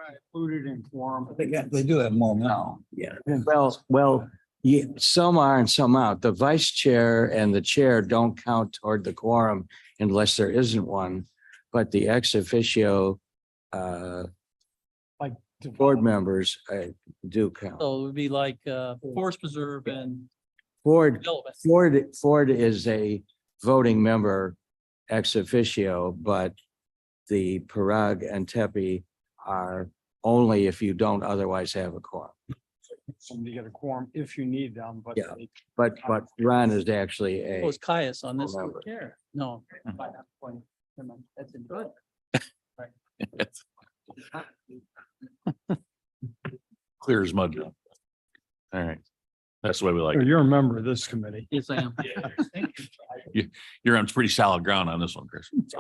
Included in quorum. They do have more now. Yeah. Well, yeah, some are and some out. The vice chair and the chair don't count toward the quorum unless there isn't one. But the ex officio board members do count. So it would be like Forest Preserve and Ford, Development. Ford is a voting member ex officio, but the Parag and Tepe are only if you don't otherwise have a quorum. Somebody get a quorum if you need them, but. Yeah. But Ron is actually Oh, a, it's Caius on this. Remember. Here. No. That's in good. Clear as mud. All right. That's the way we like it. You're a member of this committee. Yes, I am. You're on pretty solid ground on this one, Chris. So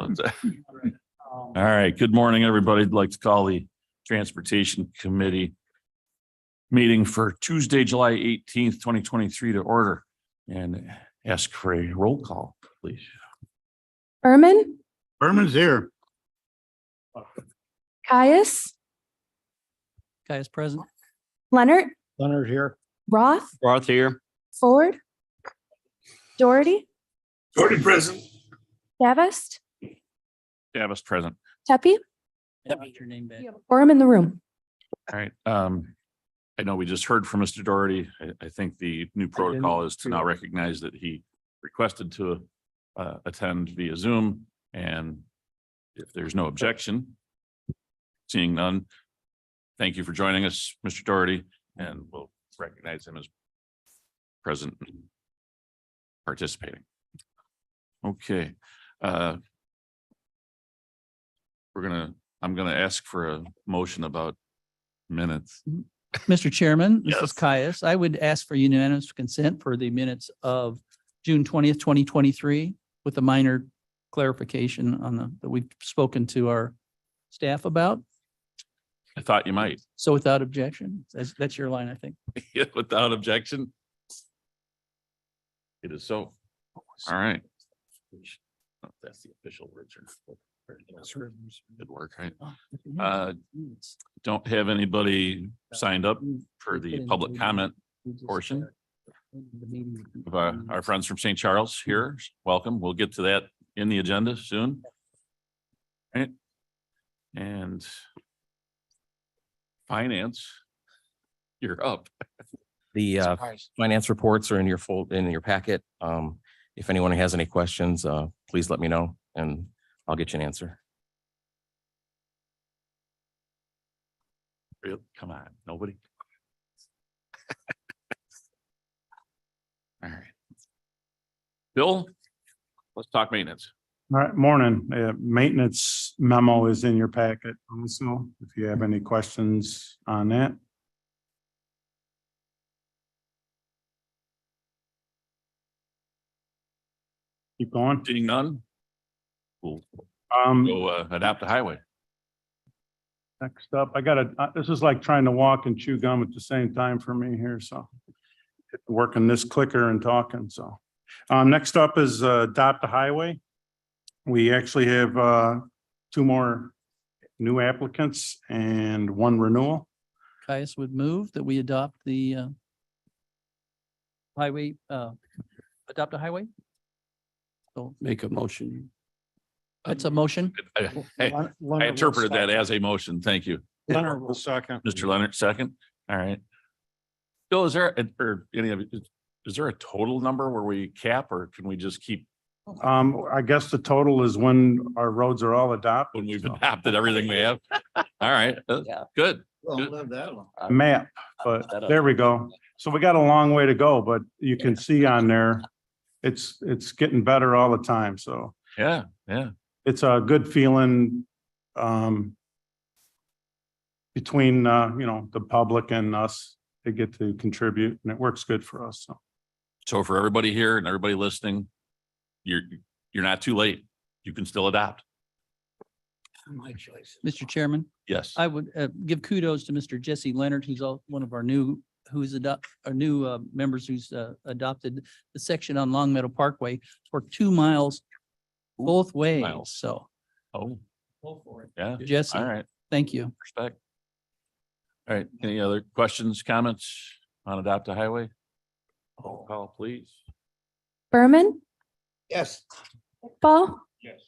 all right. Good morning, everybody. I'd like to call the Transportation Committee meeting for Tuesday, July 18th, 2023 to order and ask for a roll call, please. Berman, Berman's here. Caius, Caius present. Leonard, Leonard here. Roth, Roth here. Ford, Doherty, Already present. Davest, Davis present. Tepe. Write your name back. Quorum in the room. All right. I know we just heard from Mr. Doherty. I think the new protocol is to now recognize that he requested to attend via Zoom. And if there's no objection, seeing none, thank you for joining us, Mr. Doherty, and we'll recognize him as present and participating. Okay. I'm gonna ask for a motion about minutes. Mr. Chairman, this is Yes. Caius. I would ask for unanimous consent for the minutes of June 20th, 2023, with a minor clarification on that we've spoken to our staff about. I thought you might. So without objection, that's your line, I think. Without objection. It is so. All right. Oh, that's the official word. Good work, right? Don't have anybody signed up for the public comment portion of our friends from St. Charles here. Welcome. We'll get to that in the agenda soon. Right. And finance, you're up. The finance reports are in your packet. If anyone has any questions, please let me know and I'll get you an answer. Real, come on, nobody. All right. Bill, let's talk maintenance. All right, morning. Maintenance memo is in your packet. Also, if you have any questions on that. Keep going. Seeing none. We'll Um, go adopt a highway. next up, this is like trying to walk and chew gum at the same time for me here, so. Working this clicker and talking, so. Next up is adopt a highway. We actually have two more new applicants and one renewal. Caius would move that we adopt the highway, adopt a highway. So Make a motion. that's a motion. I interpreted that as a motion. Thank you. Leonard will second. Mr. Leonard, second. All right. Bill, is there, or any of it, is there a total number where we cap or can we just keep I guess the total is when our roads are all adopted. when we've adopted everything we have? All right, Yeah. good. A map, but there we go. So we got a long way to go, but you can see on there, it's getting better all the time, so. Yeah, yeah. It's a good feeling between the public and us to get to contribute, and it works good for us. So So for everybody here and everybody listening, you're not too late. You can still adopt. My choice. Mr. Chairman, Yes. I would give kudos to Mr. Jesse Leonard, who's one of our new members who's adopted the section on Long Meadow Parkway for 2 miles both ways. miles. So Oh, go for it. yeah. Jesse, All right. thank you. Respect. All right, any other questions, comments on Adopt a Highway? Roll call, please. Berman, Yes. Iqbal, Yes.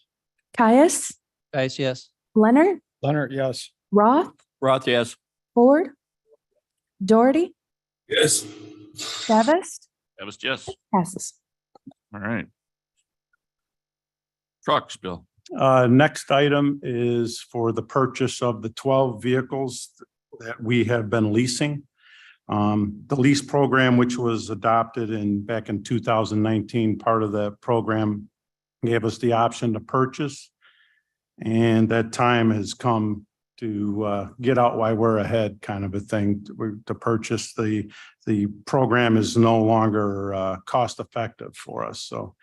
Caius, Guys, yes. Leonard, Leonard, yes. Roth, Roth, yes. Ford, Doherty, Yes. Davis, That was yes. passes. All right. Trucks, Bill. Next item is for the purchase of the 12 vehicles that we have been leasing. The lease program, which was adopted back in 2019, part of the program gave us the option to purchase. And that time has come to get out while we're ahead, kind of a thing, to purchase. The program is no longer cost effective for us. So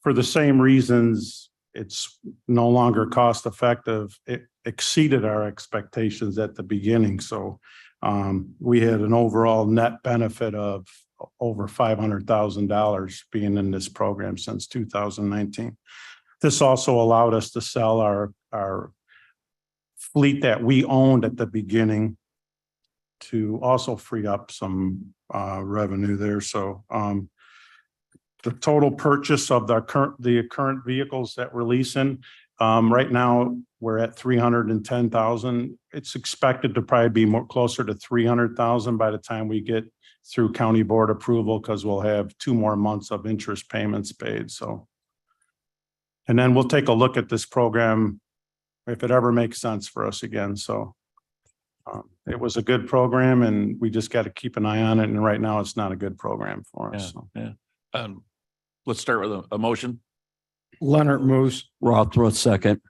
for the same reasons, it's no longer cost effective. It exceeded our expectations at the beginning. So we had an overall net benefit of over $500,000 being in this program since 2019. This also allowed us to sell our fleet that we owned at the beginning to also free up some revenue there. So the total purchase of the current vehicles that we're leasing, right now, we're at 310,000. It's expected to probably be more closer to 300,000 by the time we get through county board approval, because we'll have 2 more months of interest payments paid. So, and then we'll take a look at this program if it ever makes sense for us again. So it was a good program and we just got to keep an eye on it. And right now it's not a good program for us. So. Yeah. Let's start with a motion. Leonard moves. Roth, second.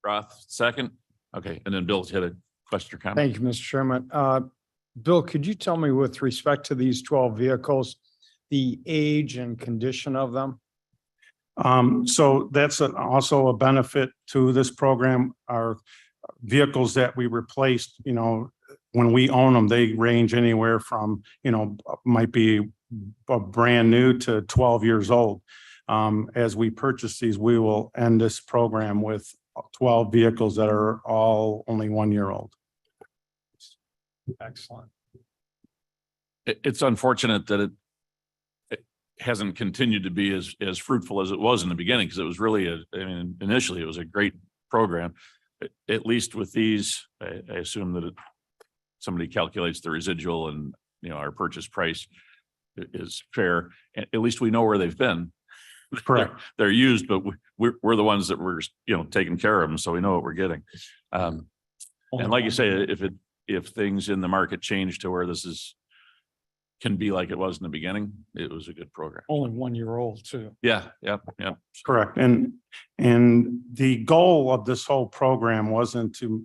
Roth, second. Okay, and then Bill's had a question or comment. Thank you, Mr. Chairman. Bill, could you tell me with respect to these 12 vehicles, the age and condition of them? So that's also a benefit to this program. Our vehicles that we replaced, when we own them, they range anywhere from, might be a brand new to 12 years old. As we purchase these, we will end this program with 12 vehicles that are all only 1 year old. Excellent. It's unfortunate that it hasn't continued to be as fruitful as it was in the beginning, because it was really initially it was a great program. At least with these, I assume that somebody calculates the residual and, our purchase price is fair. At least we know where they've been. Correct. They're used, but we're the ones that were, taking care of them. So we know what we're getting. And like you say, if things in the market change to where can be like it was in the beginning, it was a good program. Only 1 year old too. Yeah. Correct. And the goal of this whole program wasn't to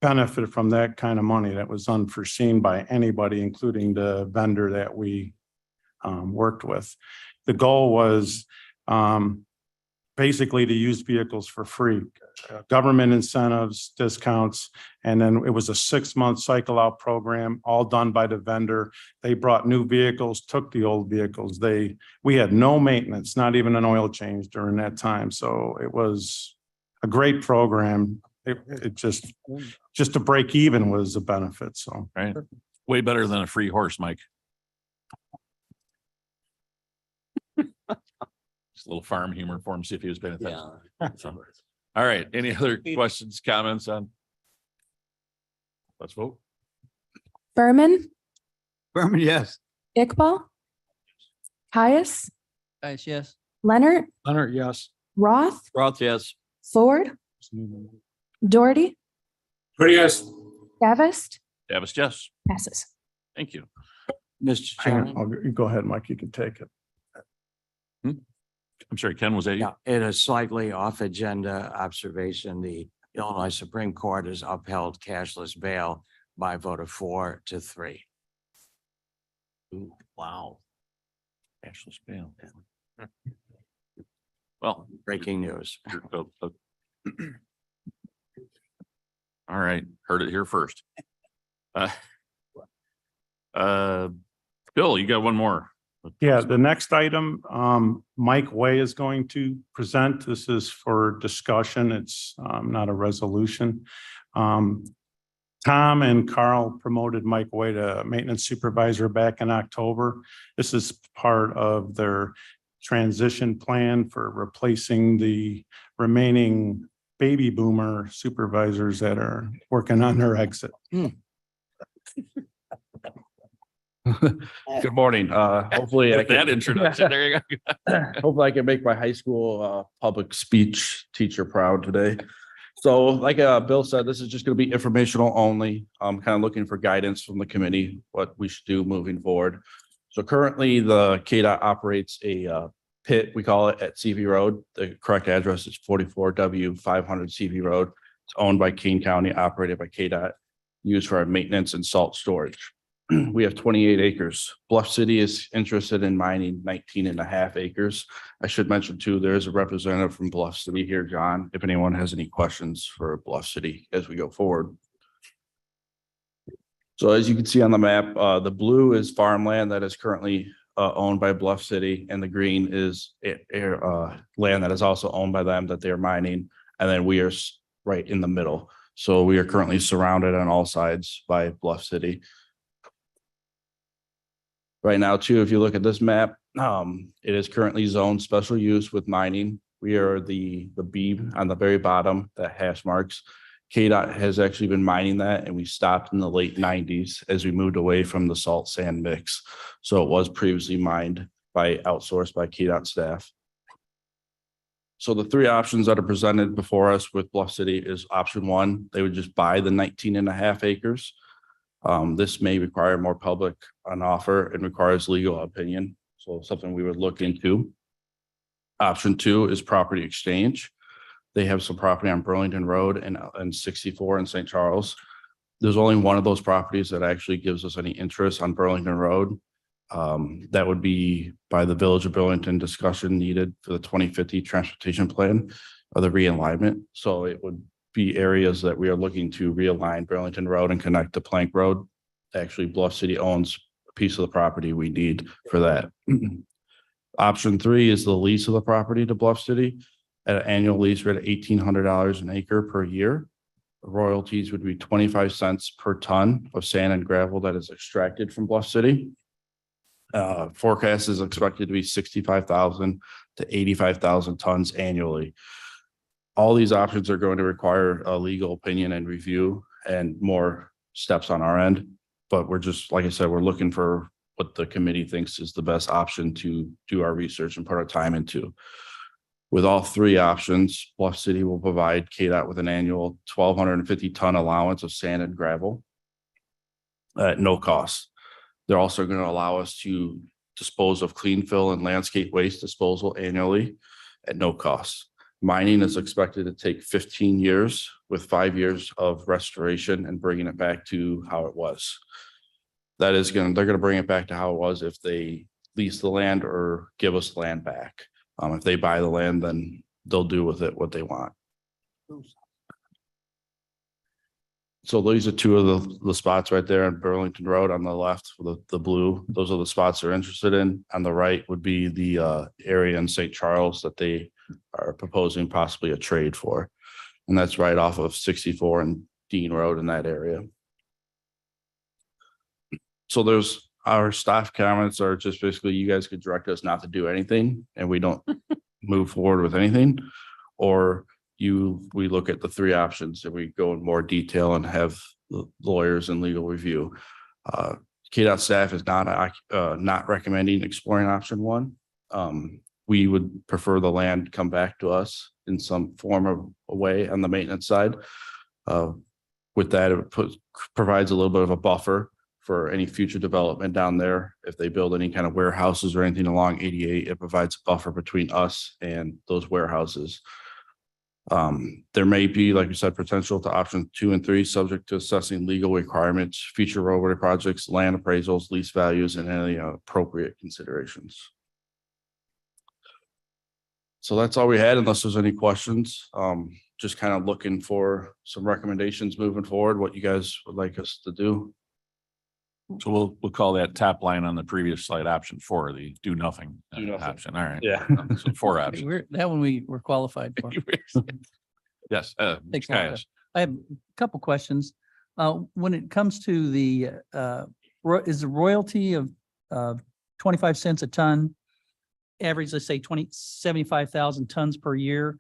benefit from that kind of money. That was unforeseen by anybody, including the vendor that we worked with. The goal was basically to use vehicles for free, government incentives, discounts, and then it was a 6-month cycle out program, all done by the vendor. They brought new vehicles, took the old vehicles. We had no maintenance, not even an oil change during that time. So it was a great program. It just to break even was a benefit. So, Right. Way better than a free horse, Mike. Just a little farm humor for him, see if he was paying attention. So, all right. Any other questions, comments on? Let's vote. Berman, Berman, yes. Iqbal, Caius, Guys, yes. Leonard, Leonard, yes. Roth, Roth, yes. Ford, Doherty, Yes. Davis, Davis, yes. passes. Thank you. Mr. Chairman. Go ahead, Mike, you can take it. I'm sorry, Ken, was that you? Yeah, in a slightly off agenda observation, the Illinois Supreme Court has upheld cashless bail by a vote of 4-3. Ooh, wow. Cashless bail. Well, Breaking news. All right, heard it here first. Bill, you got one more. Yeah, the next item, Mike Way is going to present. This is for discussion. It's not a resolution. Tom and Carl promoted Mike Way to maintenance supervisor back in October. This is part of their transition plan for replacing the remaining baby boomer supervisors that are working on their exit. Good morning. Hopefully I With that can, introduction, there you go. hopefully I can make my high school public speech teacher proud today. So like Bill said, this is just going to be informational only. I'm kind of looking for guidance from the committee, what we should do moving forward. So currently the KDOT operates a pit, we call it, at CV Road. The correct address is 44W 500 CV Road. It's owned by Kane County, operated by KDOT, used for our maintenance and salt storage. We have 28 acres. Bluff City is interested in mining 19.5 acres. I should mention too, there is a representative from Bluff City here, John, if anyone has any questions for Bluff City as we go forward. So as you can see on the map, the blue is farmland that is currently owned by Bluff City, and the green is land that is also owned by them that they're mining. And then we are right in the middle. So we are currently surrounded on all sides by Bluff City. Right now, too, if you look at this map, it is currently zoned special use with mining. We are the B on the very bottom, that hash marks. KDOT has actually been mining that, and we stopped in the late 90s as we moved away from the salt sand mix. So it was previously mined by outsourced by KDOT staff. So the three options that are presented before us with Bluff City is option one, they would just buy the 19.5 acres. This may require more public an offer and requires legal opinion. So something we would look into. Option two is property exchange. They have some property on Burlington Road and 64 in St. Charles. There's only one of those properties that actually gives us any interest on Burlington Road. That would be by the Village of Burlington discussion needed for the 2050 transportation plan or the realignment. So it would be areas that we are looking to realign Burlington Road and connect to Plank Road. Actually, Bluff City owns a piece of the property we need for that. Option three is the lease of the property to Bluff City at an annual lease rate of $1,800 an acre per year. Royalties would be 25 cents per ton of sand and gravel that is extracted from Bluff City. Forecast is expected to be 65,000 to 85,000 tons annually. All these options are going to require a legal opinion and review and more steps on our end. But we're just, like I said, we're looking for what the committee thinks is the best option to do our research and put our time into. With all three options, Bluff City will provide KDOT with an annual 1,250 ton allowance of sand and gravel at no cost. They're also going to allow us to dispose of clean fill and landscape waste disposal annually at no cost. Mining is expected to take 15 years with 5 years of restoration and bringing it back to how it was. They're going to bring it back to how it was if they lease the land or give us land back. If they buy the land, then they'll do with it what they want. So these are two of the spots right there on Burlington Road on the left, the blue. Those are the spots they're interested in. On the right would be the area in St. Charles that they are proposing possibly a trade for. And that's right off of 64 and Dean Road in that area. So there's our staff comments are just basically you guys could direct us not to do anything and we don't move forward with anything, or we look at the three options and we go in more detail and have the lawyers and legal review. KDOT staff is not recommending exploring option one. We would prefer the land come back to us in some form of a way on the maintenance side. With that, it provides a little bit of a buffer for any future development down there. If they build any kind of warehouses or anything along 88, it provides a buffer between us and those warehouses. There may be, like you said, potential to option 2 and 3, subject to assessing legal requirements, future roadway projects, land appraisals, lease values, and any appropriate considerations. So that's all we had, unless there's any questions. Just kind of looking for some recommendations moving forward, what you guys would like us to do. So we'll call that top line on the previous slide, option 4, the do nothing Do nothing. option. All right. Yeah. So 4 options. That one we were qualified for. Yes. Thanks a lot, Caius. I have a couple questions. When it comes to the, is the royalty of 25 cents a ton, average, let's say 75,000 tons per year?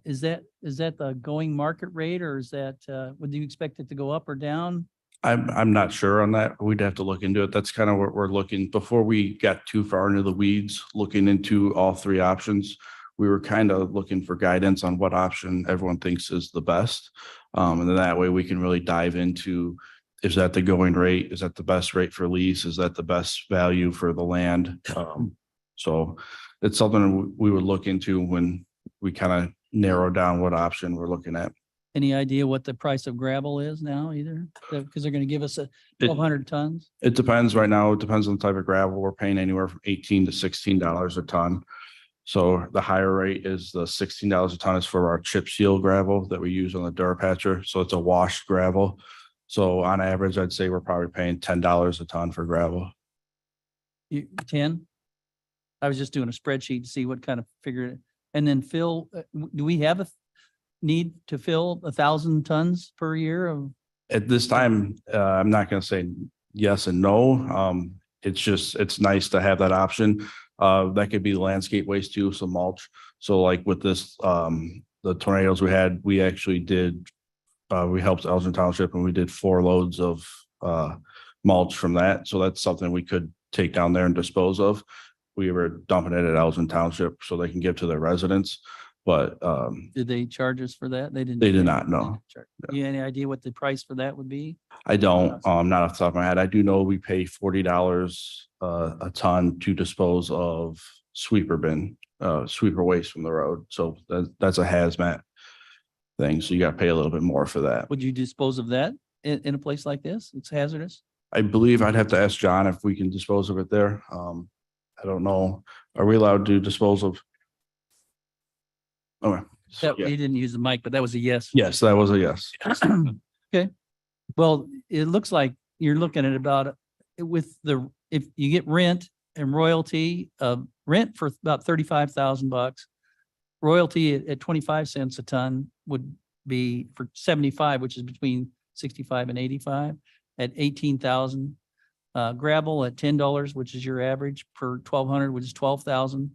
Is that the going market rate, or is that, would you expect it to go up or down? I'm not sure on that. We'd have to look into it. That's kind of what we're looking, before we got too far into the weeds, looking into all three options. We were kind of looking for guidance on what option everyone thinks is the best. And then that way we can really dive into, is that the going rate? Is that the best rate for lease? Is that the best value for the land? So it's something we would look into when we kind of narrow down what option we're looking at. Any idea what the price of gravel is now either? Because they're going to give us 1,200 tons. It depends right now. It depends on the type of gravel. We're paying anywhere from $18 to $16 a ton. So the higher rate is the $16 a ton is for our chip seal gravel that we use on the Durapatcher. So it's a washed gravel. So on average, I'd say we're probably paying $10 a ton for gravel. 10? I was just doing a spreadsheet to see what kind of figure. And then fill, do we have a need to fill 1,000 tons per year of? At this time, I'm not going to say yes and no. It's nice to have that option. That could be landscape waste too, some mulch. So like with this, the tornadoes we had, we actually did, we helped Elgin Township and we did 4 loads of mulch from that. So that's something we could take down there and dispose of. We were dumping it at Elgin Township so they can give to their residents. But Did they charge us for that? They didn't. they did not know. You have any idea what the price for that would be? I don't, not off the top of my head. I do know we pay $40 a ton to dispose of sweeper waste from the road. So that's a hazmat thing. So you got to pay a little bit more for that. Would you dispose of that in a place like this? It's hazardous. I believe I'd have to ask John if we can dispose of it there. I don't know. Are we allowed to dispose of? Okay. That, Yeah. You didn't use the mic, but that was a yes. Yes, that was a yes. Okay. Well, it looks like you're looking at about if you get rent and royalty, rent for about $35,000. Royalty at 25 cents a ton would be for 75, which is between 65 and 85 at 18,000. Gravel at $10, which is your average per 1,200, which is 12,000.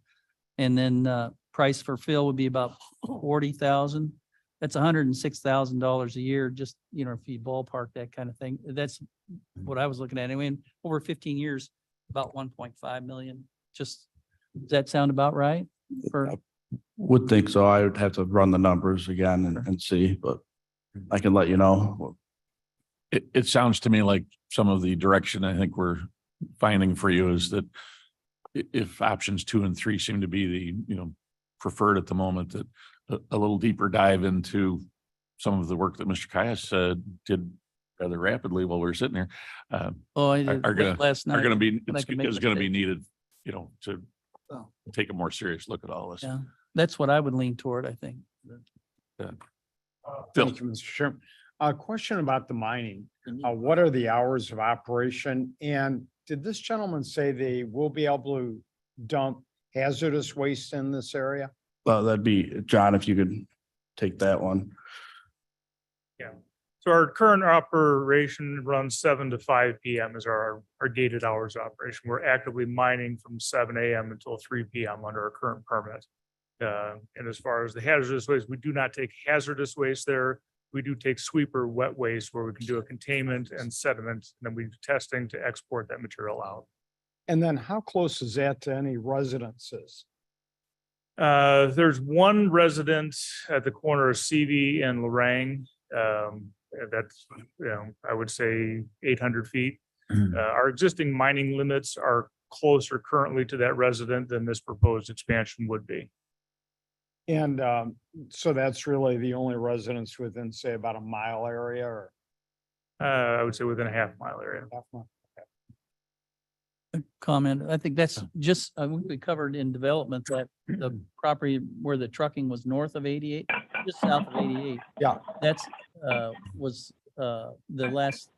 And then price for fill would be about 40,000. That's $106,000 a year, just, if you ballpark that kind of thing. That's what I was looking at anyway. And over 15 years, about 1.5 million. Does that sound about right? Would think so. I would have to run the numbers again and see, but I can let you know. It sounds to me like some of the direction I think we're finding for you is that if options 2 and 3 seem to be the, preferred at the moment, that a little deeper dive into some of the work that Mr. Caius did rather rapidly while we were sitting here. I did Are gonna- last night. Are going to be, and I can make is going to be mistakes. needed, to Oh. take a more serious look at all this. Yeah, that's what I would lean toward, I think. Phil. Thank you, Mr. Chairman. A question about the mining. What are the hours of operation? And did this gentleman say they will be able to dump hazardous waste in this area? That'd be, John, if you could take that one. So our current operation runs 7 to 5 PM is our gated hours of operation. We're actively mining from 7 AM until 3 PM under our current permit. And as far as the hazardous waste, we do not take hazardous waste there. We do take sweeper wet waste where we can do a containment and sediment, and then we do testing to export that material out. And then how close is that to any residences? There's one resident at the corner of CV and Lorang. That's, I would say 800 feet. Our existing mining limits are closer currently to that resident than this proposed expansion would be. And so that's really the only residence within, say, about a mile area or I would say within a half-mile area. half mile? Comment. I think that's just, we covered in development that the property where the trucking was north of 88, just south of 88. Yeah. That's, was, the last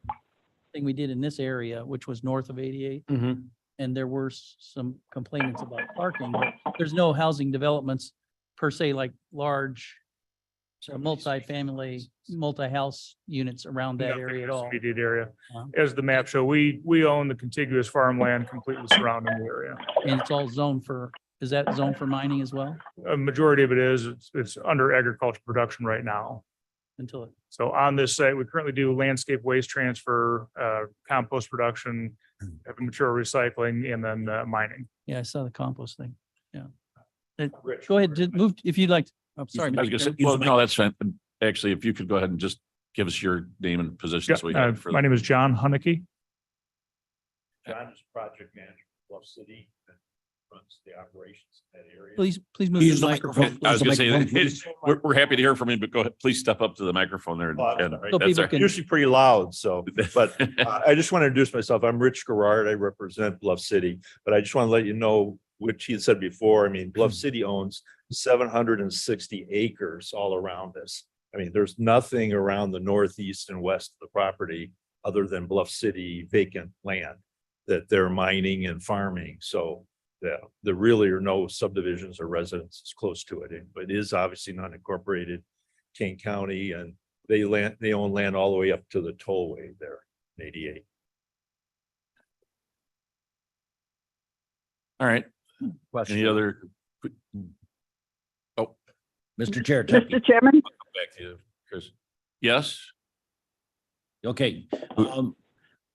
thing we did in this area, which was north of 88. Mhm. And there were some complaints about parking, but there's no housing developments per se, like large So multifamily, multi-house units around that Nothing area at in the all. immediate area. Wow. As the map show, we own the contiguous farmland completely surrounding the area. And it's all zoned for, is that zoned for mining as well? A majority of it is, it's under agriculture production right now. Until it, So on this site, we currently do landscape waste transfer, compost production, have material recycling, and then mining. yeah, I saw the compost thing. Yeah. Go ahead, just move, if you'd like. Oh, sorry. I was Mr. gonna say, Chairman. well, no, that's fine. Actually, if you could go ahead and just give us your name and position. So we Yeah, have it for my name is John Hunnicky. John is project manager for Bluff City and runs the operations in that area. Please move Use the the microphone. microphone. I was gonna say, Microphone, please. we're happy to hear from you, but go ahead, please step up to the microphone there. Oh, I'm and- sorry. So that's people all can- Usually pretty loud, so, but I just want to introduce myself. I'm Rich Garrard. I represent Bluff City, but I just want to let you know, which he had said before, I mean, Bluff City owns 760 acres all around this. I mean, there's nothing around the northeast and west of the property other than Bluff City vacant land that they're mining and farming. So yeah, there really are no subdivisions or residences close to it, but it is obviously not incorporated Kane County, and they own land all the way up to the tollway there, in 88. All right. Any other? Oh, Mr. Chair. Mr. Chairman, back to you, Chris. Yes, Okay,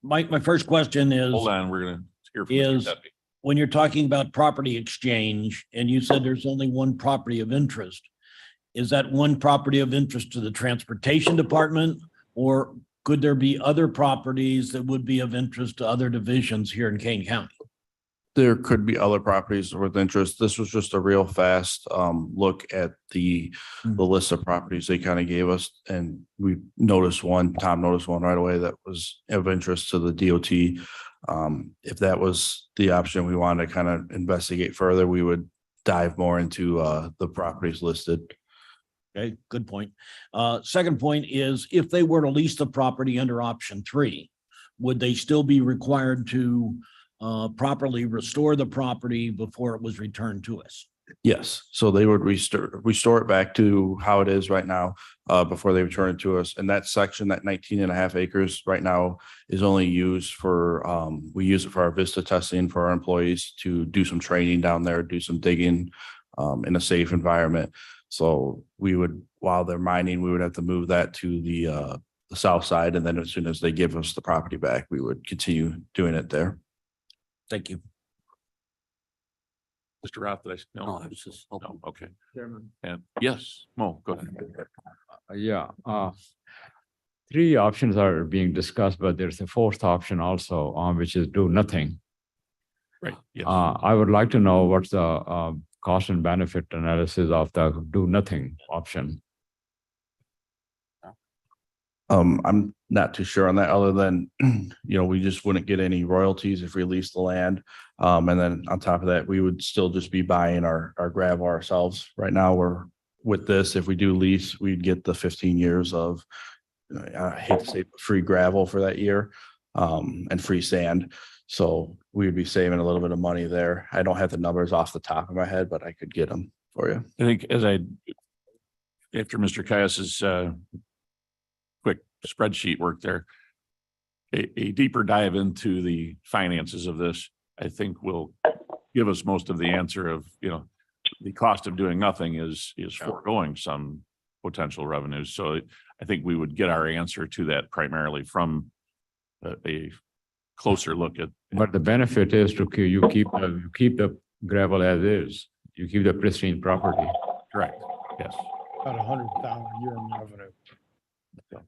my first question is, hold on, we're gonna hear from Mr. Is- Duffy. when you're talking about property exchange and you said there's only one property of interest, is that one property of interest to the transportation department? Or could there be other properties that would be of interest to other divisions here in Kane County? There could be other properties with interest. This was just a real fast look at the list of properties they kind of gave us. And we noticed one, Tom noticed one right away that was of interest to the DOT. If that was the option we wanted to kind of investigate further, we would dive more into the properties listed. Okay, good point. Second point is, if they were to lease the property under option 3, would they still be required to properly restore the property before it was returned to us? Yes, so they would restore it back to how it is right now, before they return it to us. And that section, that 19 and a half acres right now is only used for, we use it for our Vista testing for our employees to do some training down there, do some digging, in a safe environment. So we would, while they're mining, we would have to move that to the south side. And then as soon as they give us the property back, we would continue doing it there. Thank you. Mr. Roth, did I? No, I was just No, okay. And yes, Mo, go ahead. Yeah, 3 options are being discussed, but there's a 4th option also, which is do nothing. Right, yes. I would like to know what's the cost and benefit analysis of the do nothing option. I'm not too sure on that, other than, we just wouldn't get any royalties if we lease the land. And then on top of that, we would still just be buying our gravel ourselves. Right now, we're with this, if we do lease, we'd get the 15 years of, I hate to say free gravel for that year, and free sand. So we'd be saving a little bit of money there. I don't have the numbers off the top of my head, but I could get them for you. I think after Mr. Caius's quick spreadsheet work there, a deeper dive into the finances of this, I think will give us most of the answer of, the cost of doing nothing is foregoing some potential revenues. So I think we would get our answer to that primarily from a closer look at. But the benefit is you keep the gravel as is, you keep the pristine property. Correct, yes. About 100,000 a year in revenue.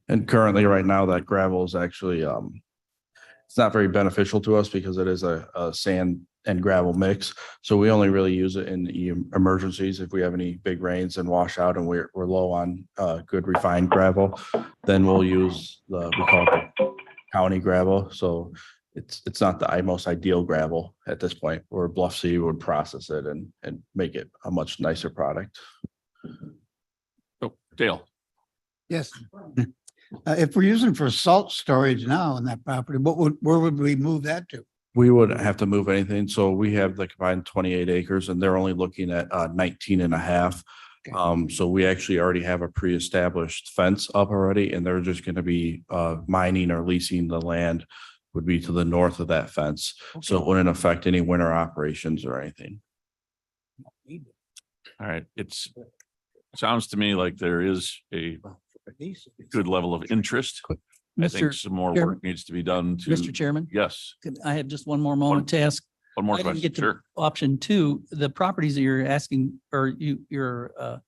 And currently, right now, that gravel is actually, it's not very beneficial to us because it is a sand and gravel mix. So we only really use it in the emergencies. If we have any big rains and washout and we're low on good refined gravel, then we'll use we call it the county gravel. So it's not the most ideal gravel at this point, where Bluff City would process it and make it a much nicer product. Oh, Dale. Yes. If we're using for salt storage now on that property, where would we move that to? We wouldn't have to move anything. So we have the combined 28 acres and they're only looking at 19 and a half. So we actually already have a pre-established fence up already, and they're just gonna be mining or leasing the land would be to the north of that fence. So it wouldn't affect any winter operations or anything. All right, sounds to me like there is a good level of interest. I think Mr. some more Chairman- work needs to be done to. Mr. Chairman, Yes, could I have just one more moment to ask? one more I didn't question, get to sure. option two, the properties that you're asking, or you're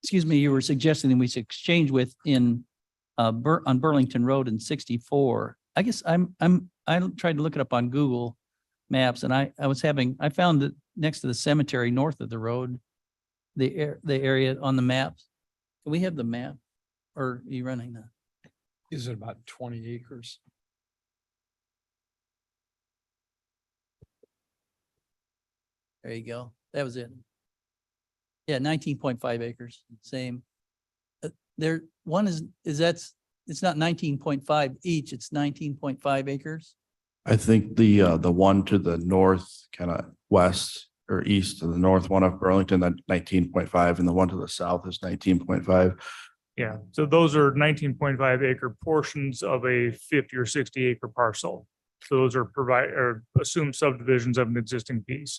excuse me, you were suggesting that we should exchange with on Burlington Road in 64. I guess I tried to look it up on Google Maps, and I found it next to the cemetery north of the road, the area on the maps. Can we have the map? Or are you running that? Is it about 20 acres? There you go. That was it. Yeah, 19.5 acres, same. There, one it's not 19.5 each, it's 19.5 acres. I think the one to the north, kind of west or east to the north one of Burlington, that 19.5, and the one to the south is 19.5. Yeah, so those are 19.5 acre portions of a 50 or 60 acre parcel. So those are assumed subdivisions of an existing piece.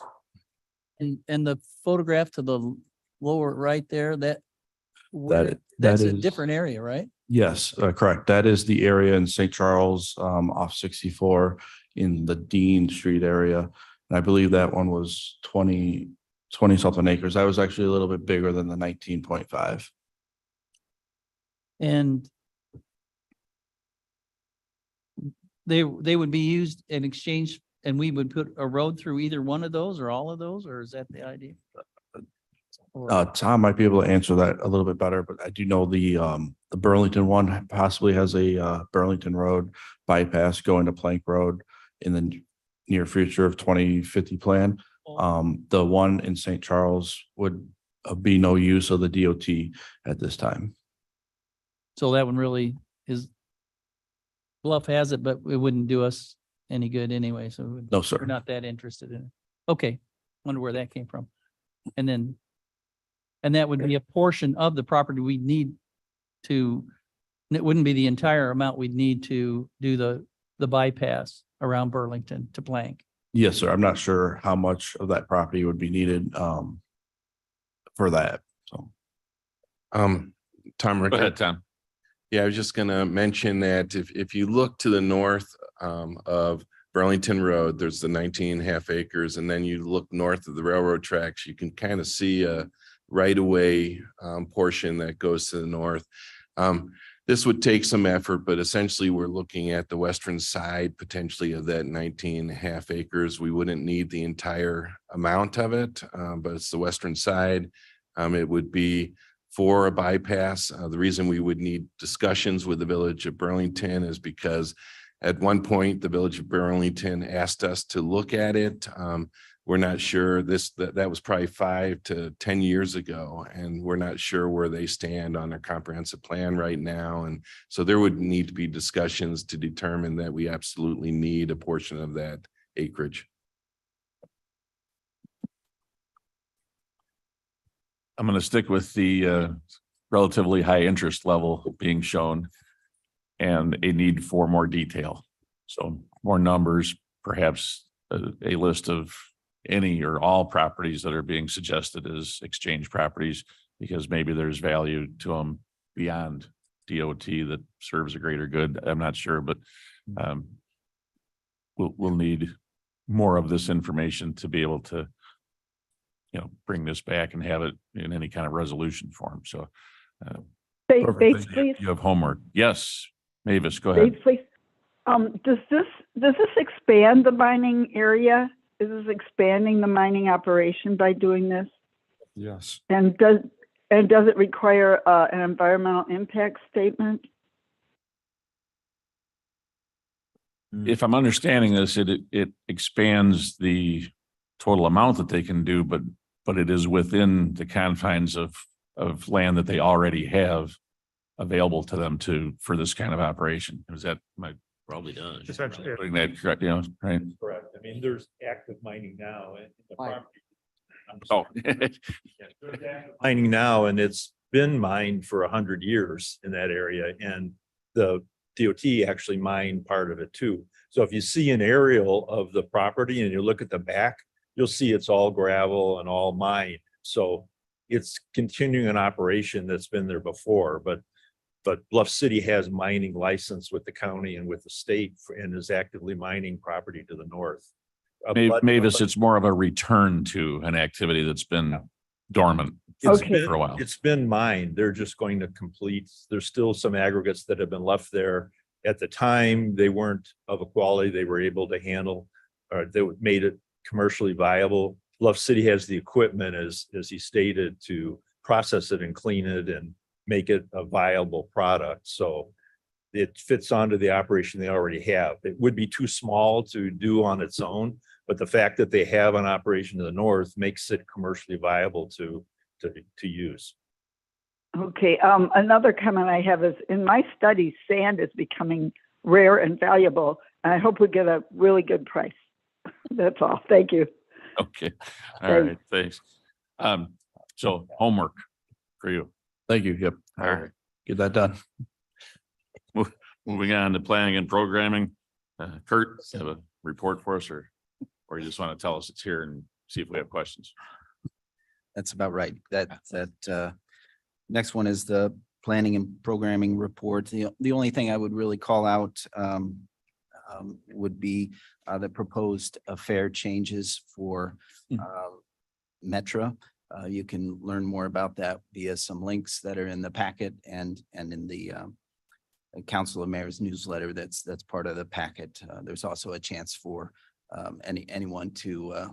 And the photograph to the lower right there, That that's a is- different area, right? Yes, correct. That is the area in St. Charles, off 64 in the Dean Street area. And I believe that one was 20 something acres. That was actually a little bit bigger than the 19.5. And they would be used in exchange, and we would put a road through either one of those or all of those, or is that the idea? Or- Tom might be able to answer that a little bit better, but I do know the Burlington one possibly has a Burlington Road bypass going to Plank Road in the near future of 2050 plan. The one in St. Charles would be no use of the DOT at this time. So that one really is, Bluff has it, but it wouldn't do us any good anyway, so No, we're sir. not that interested in it. Okay, wonder where that came from. And that would be a portion of the property we'd need to, and it wouldn't be the entire amount we'd need to do the bypass around Burlington to Plank. Yes, sir. I'm not sure how much of that property would be needed for that. So Tom Go Rickard. ahead, Tom. Yeah, I was just gonna mention that if you look to the north of Burlington Road, there's the 19.5 acres, and then you look north of the railroad tracks, you can kind of see a right-of-way portion that goes to the north. This would take some effort, but essentially we're looking at the western side potentially of that 19.5 acres. We wouldn't need the entire amount of it, but it's the western side. It would be for a bypass. The reason we would need discussions with the Village of Burlington is because at one point, the Village of Burlington asked us to look at it. We're not sure that was probably 5 to 10 years ago, and we're not sure where they stand on their comprehensive plan right now. And so there would need to be discussions to determine that we absolutely need a portion of that acreage. I'm going to stick with the relatively high interest level being shown and a need for more detail. So more numbers, perhaps a list of any or all properties that are being suggested as exchange properties, because maybe there's value to them beyond DOT that serves a greater good. I'm not sure, but we'll need more of this information to be able to, bring this back and have it in any kind of resolution form. So Bates, please. you have homework. Yes, Mavis, go ahead. Bates, please. Does this expand the mining area? Is this expanding the mining operation by doing this? Yes. And does it require an environmental impact statement? If I'm understanding this, it expands the total amount that they can do, but it is within the confines of land that they already have available to them for this kind of operation. Is that Probably done. Essentially, yeah. putting that correct, right? Correct. I mean, there's active mining now and the Right. property Oh. Mining now, and it's been mined for 100 years in that area, and the DOT actually mined part of it too. So if you see an aerial of the property and you look at the back, you'll see it's all gravel and all mined. So it's continuing an operation that's been there before, but Bluff City has mining license with the county and with the state and is actively mining property to the north. Mavis, it's more of a return to an activity that's been dormant It's Okay. been- for a while. It's been mined. They're just going to complete, there's still some aggregates that have been left there. At the time, they weren't of a quality they were able to handle, or they made it commercially viable. Bluff City has the equipment, as he stated, to process it and clean it and make it a viable product. So it fits onto the operation they already have. It would be too small to do on its own, but the fact that they have an operation to the north makes it commercially viable to use. Okay, another comment I have is in my studies, sand is becoming rare and valuable. And I hope we get a really good price. That's all. Thank you. Okay, all right, thanks. So homework for you. Thank you. Yep. All right. Get that done. Moving on to planning and programming. Kurt, you have a report for us, or you just want to tell us it's here and see if we have questions? That's about right. Next one is the planning and programming report. The only thing I would really call out would be the proposed fare changes for Metra. You can learn more about that via some links that are in the packet and in the Council of Mayors newsletter that's part of the packet. There's also a chance for anyone to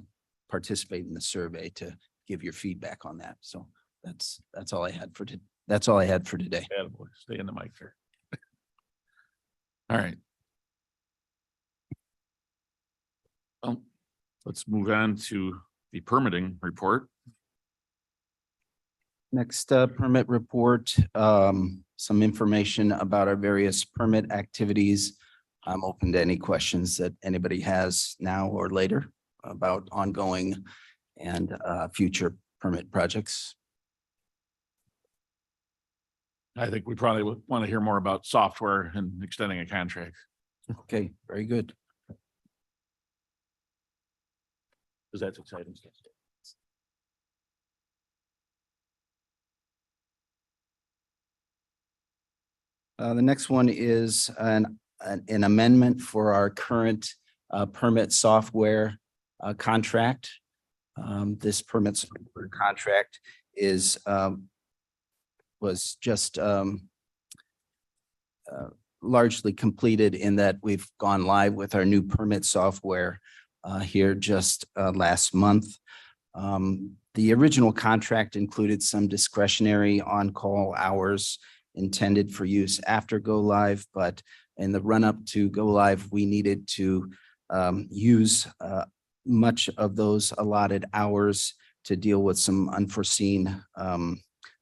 participate in the survey to give your feedback on that. So that's all I had for that's all I had for today. Attaboy. Stay in the mic there. All right. Well, let's move on to the permitting report. Next permit report, some information about our various permit activities. I'm open to any questions that anybody has now or later about ongoing and future permit projects. I think we probably would want to hear more about software and extending a contract. Okay, very good. Because that's exciting stuff. The next one is an amendment for our current permit software contract. This permit software contract was just largely completed in that we've gone live with our new permit software here just last month. The original contract included some discretionary on-call hours intended for use after go live, but in the run-up to go live, we needed to use much of those allotted hours to deal with some unforeseen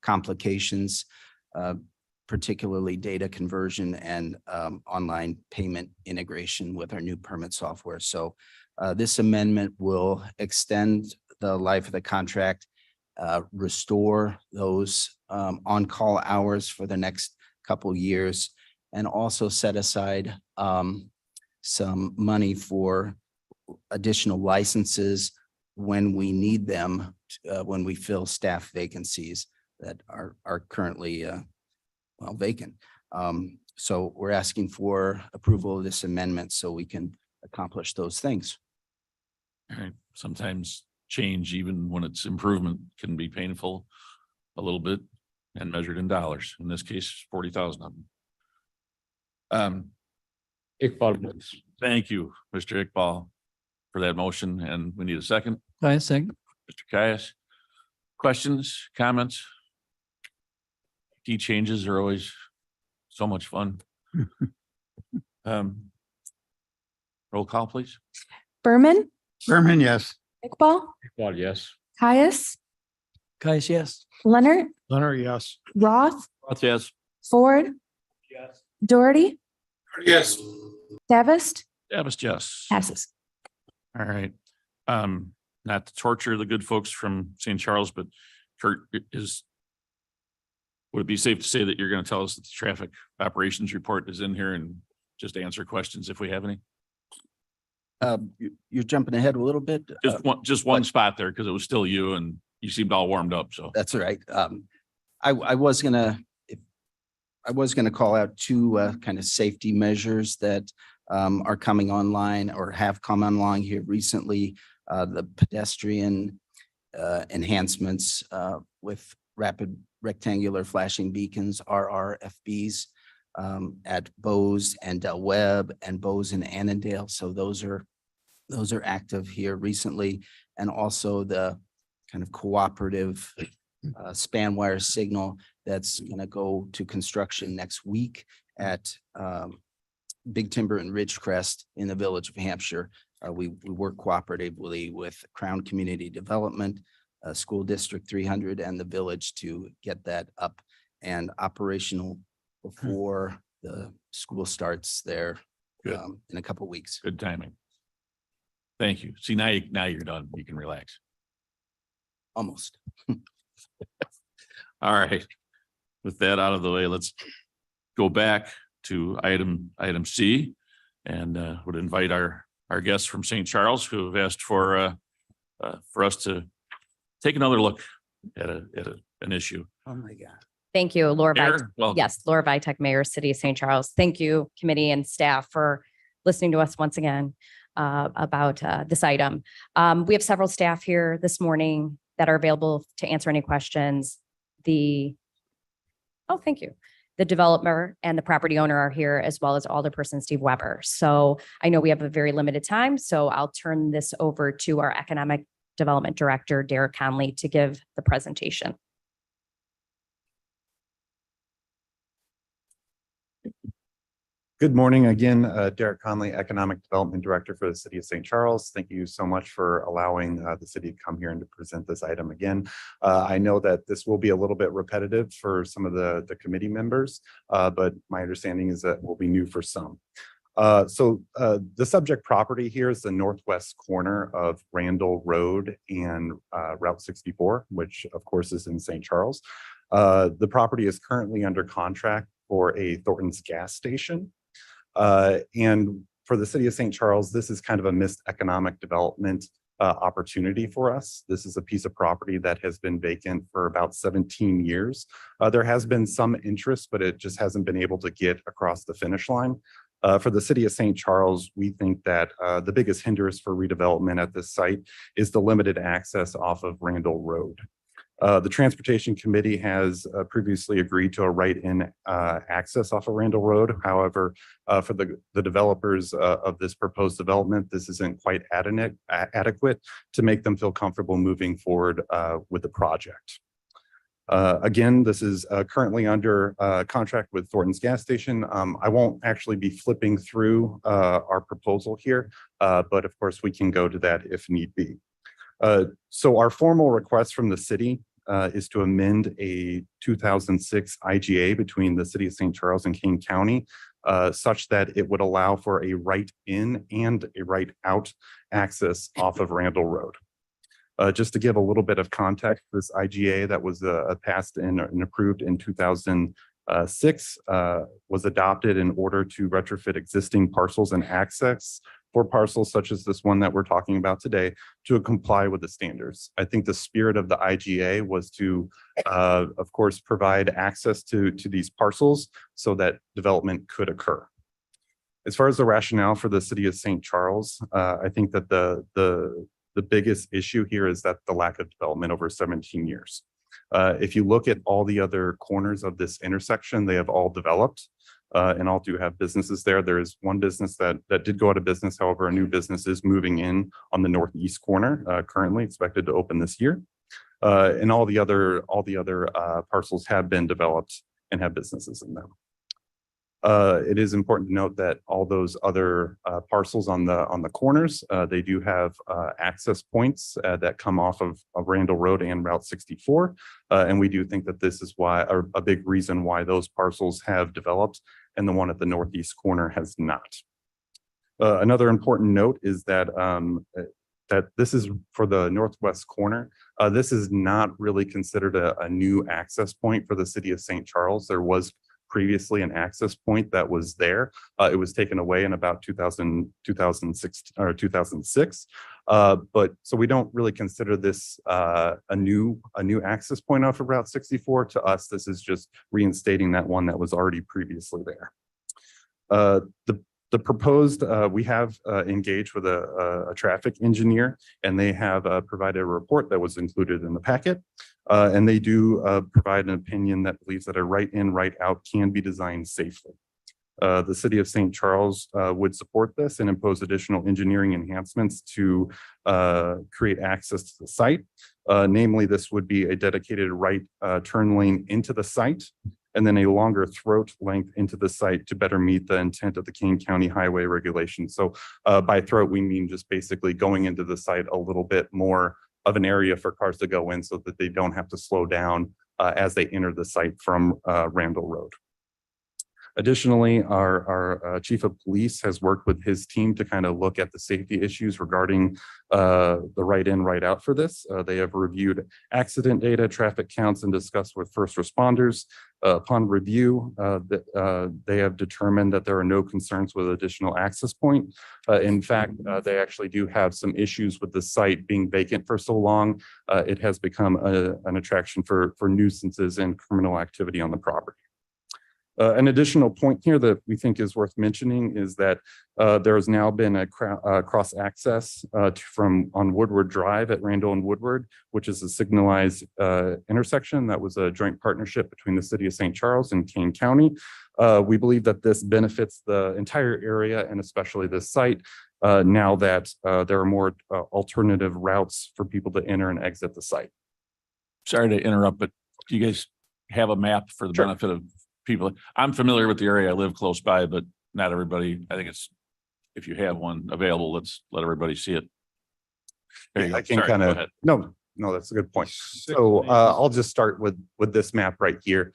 complications, particularly data conversion and online payment integration with our new permit software. So this amendment will extend the life of the contract, restore those on-call hours for the next couple years, and also set aside some money for additional licenses when we need them, when we fill staff vacancies that are currently vacant. So we're asking for approval of this amendment so we can accomplish those things. All right. Sometimes change, even when it's improvement, can be painful a little bit and measured in dollars. In this case, 40,000 of them. Iqbal, please. Thank you, Mr. Iqbal, for that motion, and we need a second. Caius, second. Mr. Caius. Questions, comments? Key changes are always so much fun. Roll call, please. Berman, Berman, yes. Iqbal, Iqbal, yes. Caius, Caius, yes. Leonard, Leonard, yes. Roth, Yes. Ford, Doherty, Yes. Davis, Davis, yes. passes. All right. not to torture the good folks from St. Charles, but Kurt would it be safe to say that you're going to tell us that the traffic operations report is in here and just answer questions if we have any? You're jumping ahead a little bit. Just one spot there because it was still you and you seemed all warmed up. So That's all right. I was gonna call out two kind of safety measures that are coming online or have come online here recently. The pedestrian enhancements with rapid rectangular flashing beacons, RRFBs, at Bose and Del Webb and Bose and Annandale. So those are active here recently. And also the kind of cooperative span wire signal that's going to go to construction next week at Big Timber and Ridgecrest in the Village of Hampshire. We work cooperatively with Crown Community Development, School District 300 and the village to get that up and operational before the school starts there in a couple of weeks. good timing. Thank you. See, now you're done. You can relax. Almost. All right. With that out of the way, let's go back to item C and would invite our guests from St. Charles who have asked for us to take another look at an issue. Oh, my God. Thank you, Laura. Mayor, welcome. Yes, Laura Vitek, Mayor, City of St. Charles. Thank you, committee and staff, for listening to us once again about this item. We have several staff here this morning that are available to answer any questions. Thank you. The developer and the property owner are here, as well as Alderperson Steve Weber. So I know we have a very limited time, so I'll turn this over to our Economic Development Director, Derek Conley, to give the presentation. Good morning again, Derek Conley, Economic Development Director for the City of St. Charles. Thank you so much for allowing the city to come here and to present this item again. I know that this will be a little bit repetitive for some of the committee members, but my understanding is that will be new for some. The subject property here is the northwest corner of Randall Road and Route 64, which of course is in St. Charles. The property is currently under contract for a Thornton's gas station. And for the city of St. Charles, this is kind of a missed economic development opportunity for us. This is a piece of property that has been vacant for about 17 years. There has been some interest, but it just hasn't been able to get across the finish line. For the city of St. Charles, we think that the biggest hindrance for redevelopment at this site is the limited access off of Randall Road. The Transportation Committee has previously agreed to a right-in access off of Randall Road. However, for the developers of this proposed development, this isn't quite adequate to make them feel comfortable moving forward with the project. Again, this is currently under contract with Thornton's gas station. I won't actually be flipping through our proposal here, but of course we can go to that if need be. So our formal request from the city is to amend a 2006 IGA between the city of St. Charles and Kane County such that it would allow for a right in and a right out access off of Randall Road. Just to give a little bit of context, this IGA that was passed and approved in 2006 was adopted in order to retrofit existing parcels and access for parcels such as this one that we're talking about today to comply with the standards. I think the spirit of the IGA was to, of course, provide access to these parcels so that development could occur. As far as the rationale for the city of St. Charles, I think that the biggest issue here is that the lack of development over 17 years. If you look at all the other corners of this intersection, they have all developed and all do have businesses there. There is one business that did go out of business. However, a new business is moving in on the northeast corner, currently expected to open this year. And all the other parcels have been developed and have businesses in them. It is important to note that all those other parcels on the corners, they do have access points that come off of Randall Road and Route 64. And we do think that this is why, or a big reason why those parcels have developed and the one at the northeast corner has not. Another important note is that that this is for the northwest corner. This is not really considered a new access point for the city of St. Charles. There was previously an access point that was there. It was taken away in about 2006 or 2006. But so we don't really consider this a new access point off of Route 64. To us, this is just reinstating that one that was already previously there. The proposed, we have engaged with a traffic engineer, and they have provided a report that was included in the packet. And they do provide an opinion that believes that a right in, right out can be designed safely. The city of St. Charles would support this and impose additional engineering enhancements to create access to the site. Namely, this would be a dedicated right turn lane into the site, and then a longer throat length into the site to better meet the intent of the Kane County Highway regulations. So by throat, we mean just basically going into the site a little bit more of an area for cars to go in so that they don't have to slow down as they enter the site from Randall Road. Additionally, our chief of police has worked with his team to kind of look at the safety issues regarding the right in, right out for this. They have reviewed accident data, traffic counts, and discussed with first responders. Upon review, they have determined that there are no concerns with additional access point. In fact, they actually do have some issues with the site being vacant for so long. It has become an attraction for nuisances and criminal activity on the property. An additional point here that we think is worth mentioning is that there has now been a cross access from on Woodward Drive at Randall and Woodward, which is a signalized intersection that was a joint partnership between the city of St. Charles and Kane County. We believe that this benefits the entire area and especially this site now that there are more alternative routes for people to enter and exit the site. Sorry to interrupt, but do you guys have a map for the benefit of people? I'm familiar with the area. I live close by, but not everybody. I think it's, if you have one available, let's let everybody see it. There you go. I can Sorry, kind go of, ahead. no, that's a good point. So I'll just start with this map right here.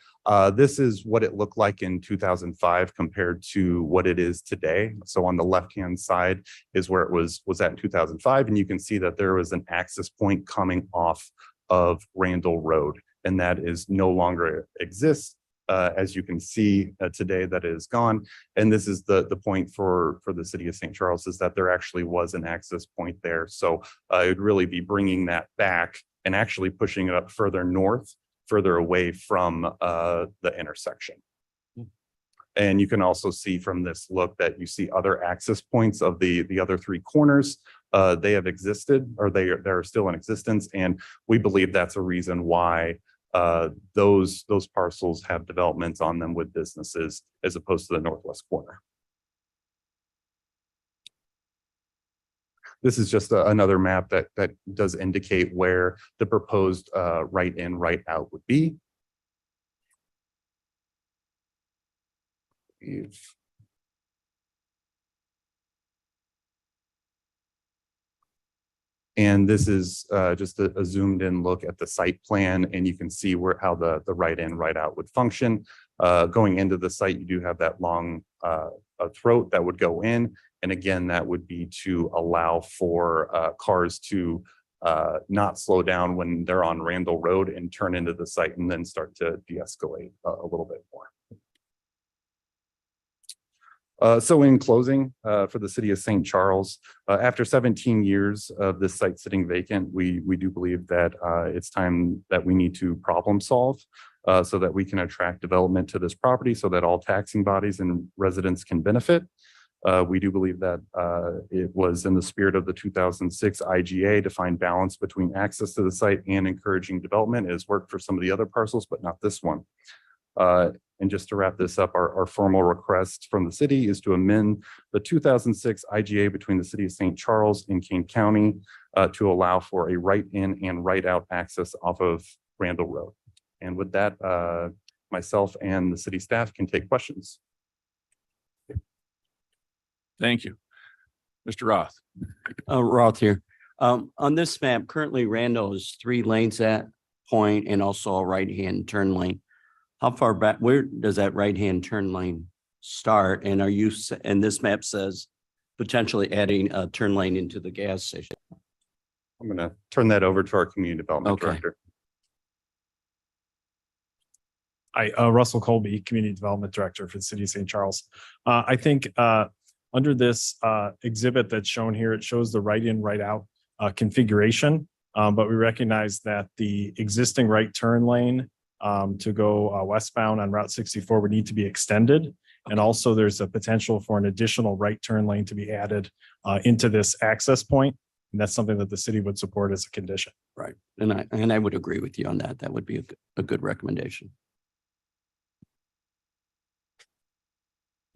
This is what it looked like in 2005 compared to what it is today. So on the left-hand side is where it was at in 2005. And you can see that there was an access point coming off of Randall Road, and that is no longer exists. As you can see today, that is gone. And this is the point for the city of St. Charles, is that there actually was an access point there. So it would really be bringing that back and actually pushing it up further north, further away from the intersection. And you can also see from this look that you see other access points of the other three corners. They have existed, or they're still in existence. And we believe that's a reason why those parcels have developments on them with businesses as opposed to the northwest corner. This is just another map that does indicate where the proposed right in, right out would be. And this is just a zoomed in look at the site plan, and you can see how the right in, right out would function. Going into the site, you do have that long throat that would go in. And again, that would be to allow for cars to not slow down when they're on Randall Road and turn into the site and then start to de-escalate a little bit more. So in closing, for the city of St. Charles, after 17 years of this site sitting vacant, we do believe that it's time that we need to problem solve so that we can attract development to this property so that all taxing bodies and residents can benefit. We do believe that it was in the spirit of the 2006 IGA to find balance between access to the site and encouraging development. It has worked for some of the other parcels, but not this one. And just to wrap this up, our formal request from the city is to amend the 2006 IGA between the city of St. Charles and Kane County to allow for a right in and right out access off of Randall Road. And with that, myself and the city staff can take questions. Thank you. Mr. Roth. Roth here. On this map, currently Randall is 3 lanes at point and also a right-hand turn lane. How far back, where does that right-hand turn lane start? And are you, and this map says potentially adding a turn lane into the gas station. I'm going to turn that over to our Community Development Okay. Director. Hi, Russell Colby, Community Development Director for the City of St. Charles. I think under this exhibit that's shown here, it shows the right-in, right-out configuration. But we recognize that the existing right turn lane to go westbound on Route 64 would need to be extended. And also there's a potential for an additional right turn lane to be added into this access point. And that's something that the city would support as a condition. Right. And I would agree with you on that. That would be a good recommendation.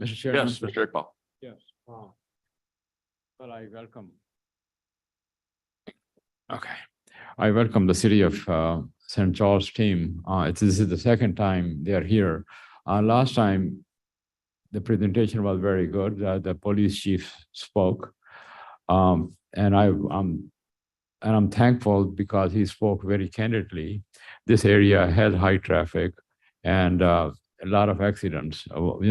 Mr. Chairman. Yes, Mr. Iqbal. Yes. Well, I welcome. Okay. I welcome the city of St. Charles team. This is the second time they are here. Last time, the presentation was very good. The police chief spoke. And I'm thankful because he spoke very candidly. This area has high traffic and a lot of accidents, also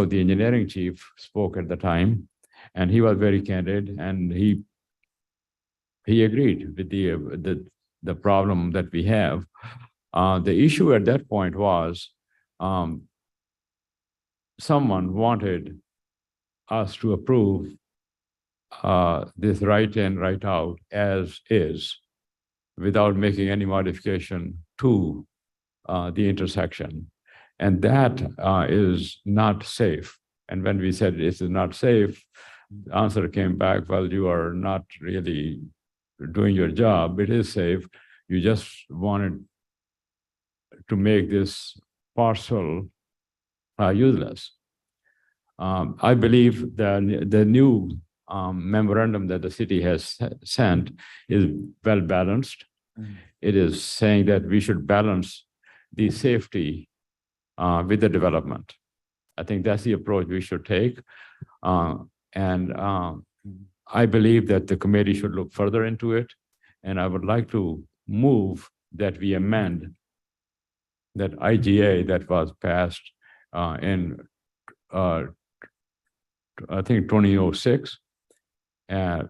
the engineering chief spoke at the time, and he was very candid, and he agreed with the problem that we have. The issue at that point was someone wanted us to approve this right in, right out as is, without making any modification to the intersection. And that is not safe. And when we said this is not safe, the answer came back, well, you are not really doing your job. It is safe. You just wanted to make this parcel useless. I believe that the new memorandum that the city has sent is well balanced. It is saying that we should balance the safety with the development. I think that's the approach we should take. I believe that the committee should look further into it. And I would like to move that we amend that IGA that was passed in I think 2006, in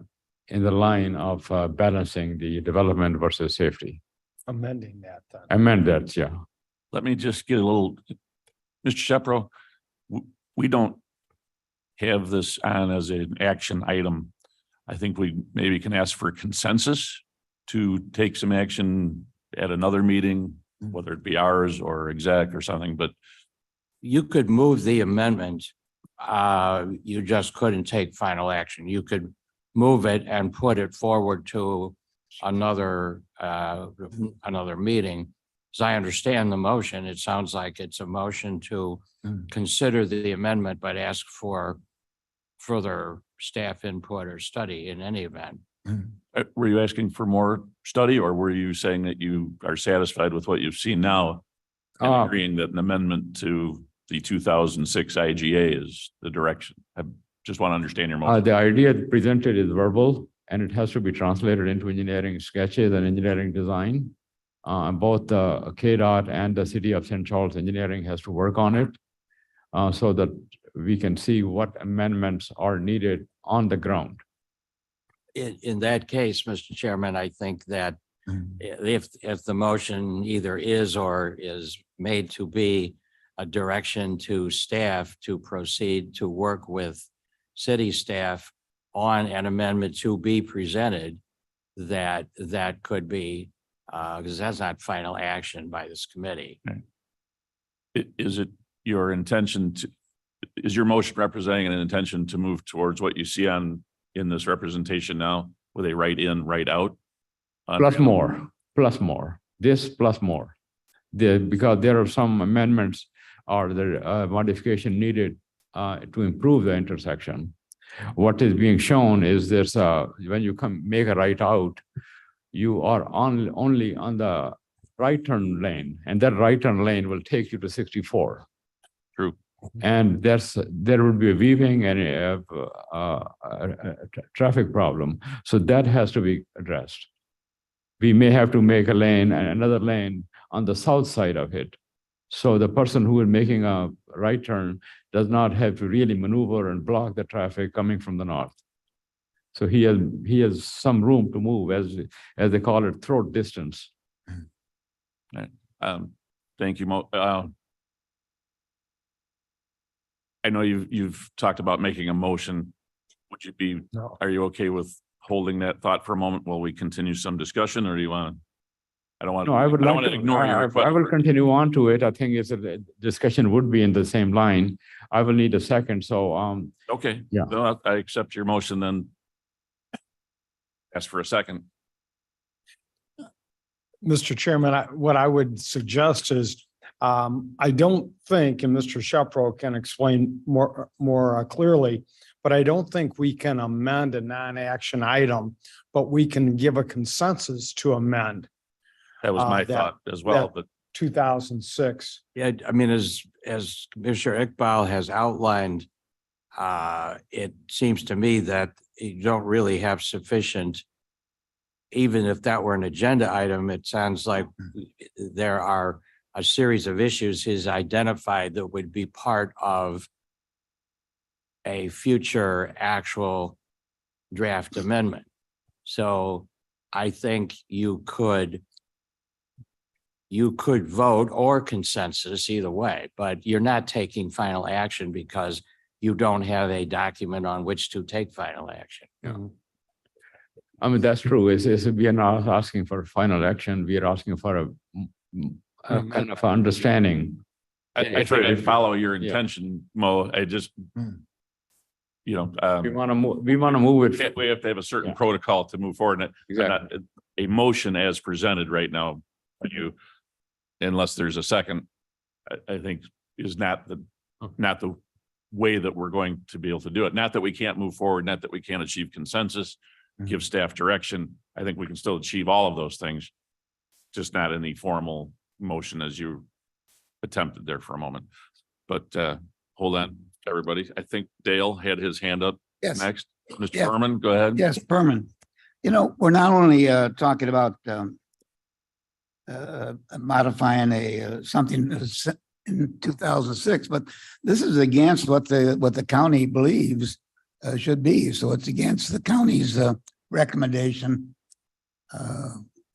the line of balancing the development versus safety. Amending that then. Amend that, yeah. Let me just get a little, Mr. Shepro, we don't have this on as an action item. I think we maybe can ask for consensus to take some action at another meeting, whether it be ours or exec or something, but You could move the amendment. You just couldn't take final action. You could move it and put it forward to another meeting. As I understand the motion, it sounds like it's a motion to consider the amendment, but ask for further staff input or study in any event. were you asking for more study, or were you saying that you are satisfied with what you've seen now? And agreeing that an amendment to the 2006 IGA is the direction? I just want to understand your motion. The idea presented is verbal, and it has to be translated into engineering sketches and engineering design. Both the KDOT and the City of St. Charles Engineering has to work on it so that we can see what amendments are needed on the ground. In that case, Mr. Chairman, I think that if the motion either is or is made to be a direction to staff to proceed to work with city staff on an amendment to be presented, that could be, because that's not final action by this committee. Is it your intention to, is your motion representing an intention to move towards what you see in this representation now with a right in, right out? Plus more, this plus more. Because there are some amendments or the modification needed to improve the intersection. What is being shown is there's when you make a right out, you are only on the right turn lane, and that right turn lane will take you to 64. True. And there will be a weaving and a traffic problem. So that has to be addressed. We may have to make a lane and another lane on the south side of it. So the person who is making a right turn does not have to really maneuver and block the traffic coming from the north. So he has some room to move, as they call it, throat distance. Thank you, I know you've talked about making a motion. Would you be, are you okay with holding that thought for a moment while we continue some discussion, or do you want to? I don't want. No, I would don't like want to, ignore your I request. will continue on to it. I think the discussion would be in the same line. I will need a second, so, Okay. Yeah. No, I accept your motion then. Ask for a second. Mr. Chairman, what I would suggest is, I don't think, and Mr. Shepro can explain more clearly, but I don't think we can amend a non-action item, but we can give a consensus to amend. That was my thought as well, but 2006. Yeah, I mean, as Commissioner Iqbal has outlined, it seems to me that you don't really have sufficient, even if that were an agenda item, it sounds like there are a series of issues he's identified that would be part of a future actual draft amendment. So I think you could vote or consensus either way, but you're not taking final action because you don't have a document on which to take final action. I mean, that's true. We are not asking for final action. We are asking for a kind of understanding. I think I follow your intention, Mo. I just, We want to move, it. we have to have a certain protocol to move forward. And Exactly. a motion as presented right now, unless there's a second, I think is not the way that we're going to be able to do it. Not that we can't move forward, not that we can't achieve consensus, give staff direction. I think we can still achieve all of those things, just not in the formal motion as you attempted there for a moment. But hold on, everybody. I think Dale had his hand up next. Mr. Yeah. Berman, go ahead. Yes, Berman. You know, we're not only talking about modifying something in 2006, but this is against what the county believes should be. So it's against the county's recommendation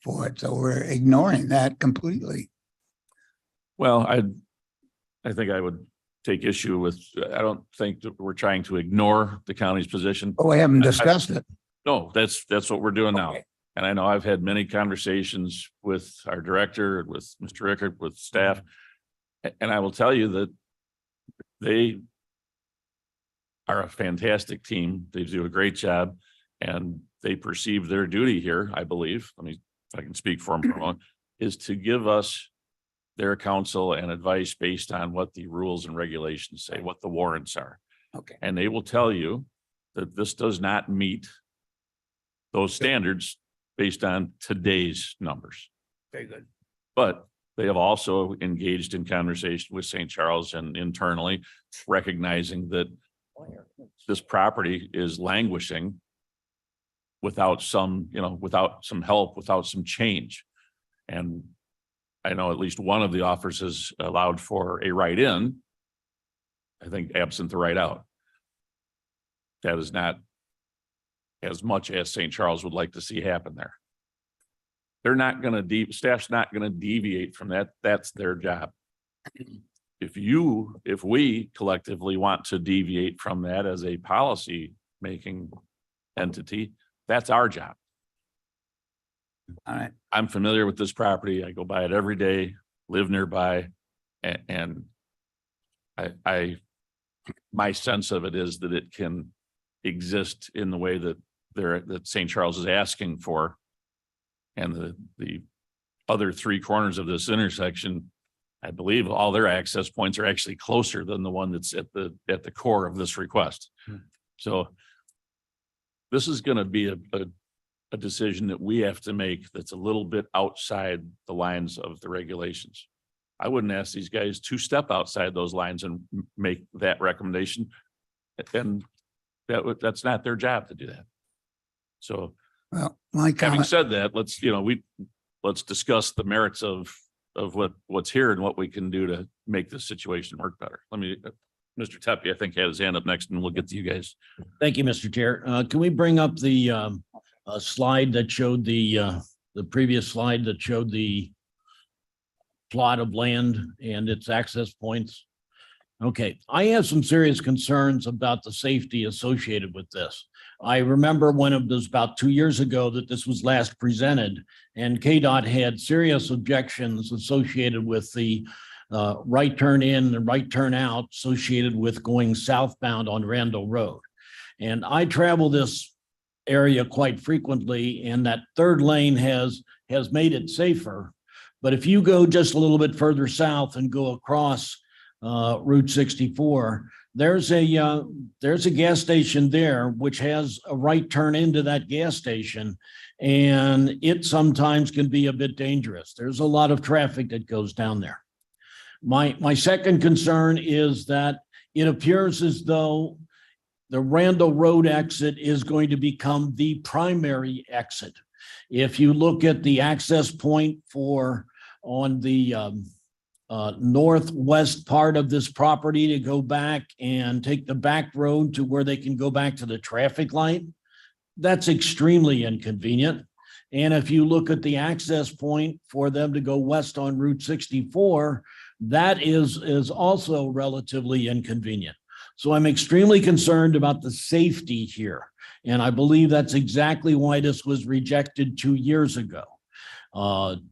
for it. So we're ignoring that completely. Well, I think I would take issue with, I don't think that we're trying to ignore the county's position. Oh, we haven't discussed it. No, that's what we're doing now. And I know I've had many conversations with our director, with Mr. Rickard, with staff. And I will tell you that they are a fantastic team. They do a great job and they perceive their duty here, I believe. Let me, if I can speak for them for a moment, is to give us their counsel and advice based on what the rules and regulations say, what the warrants are. Okay. And they will tell you that this does not meet those standards based on today's numbers. Very good. But they have also engaged in conversation with St. Charles and internally, recognizing that this property is languishing without some, without some help, without some change. And I know at least one of the offers has allowed for a write-in, I think absent the write-out. That is not as much as St. Charles would like to see happen there. They're not going to, staff's not going to deviate from that. That's their job. If we collectively want to deviate from that as a policy making entity, that's our job. All right. I'm familiar with this property. I go by it every day, live nearby, and my sense of it is that it can exist in the way that that St. Charles is asking for. And the other three corners of this intersection, I believe all their access points are actually closer than the one that's at the core of this request. So this is going to be a decision that we have to make that's a little bit outside the lines of the regulations. I wouldn't ask these guys to step outside those lines and make that recommendation. And that's not their job to do that. So well, my having said that, let's discuss the merits of what's here and what we can do to make this situation work better. Mr. Tepe, I think, had his hand up next, and we'll get to you guys. Thank you, Mr. Chair. Can we bring up the slide that showed the previous slide that showed the plot of land and its access points? Okay, I have some serious concerns about the safety associated with this. I remember when it was about 2 years ago that this was last presented, and KDOT had serious objections associated with the right turn in and right turn out associated with going southbound on Randall Road. And I travel this area quite frequently, and that third lane has made it safer. But if you go just a little bit further south and go across Route 64, there's a gas station there which has a right turn into that gas station, and it sometimes can be a bit dangerous. There's a lot of traffic that goes down there. My second concern is that it appears as though the Randall Road exit is going to become the primary exit. If you look at the access point on the northwest part of this property to go back and take the back road to where they can go back to the traffic light, that's extremely inconvenient. And if you look at the access point for them to go west on Route 64, that is also relatively inconvenient. So I'm extremely concerned about the safety here. And I believe that's exactly why this was rejected 2 years ago.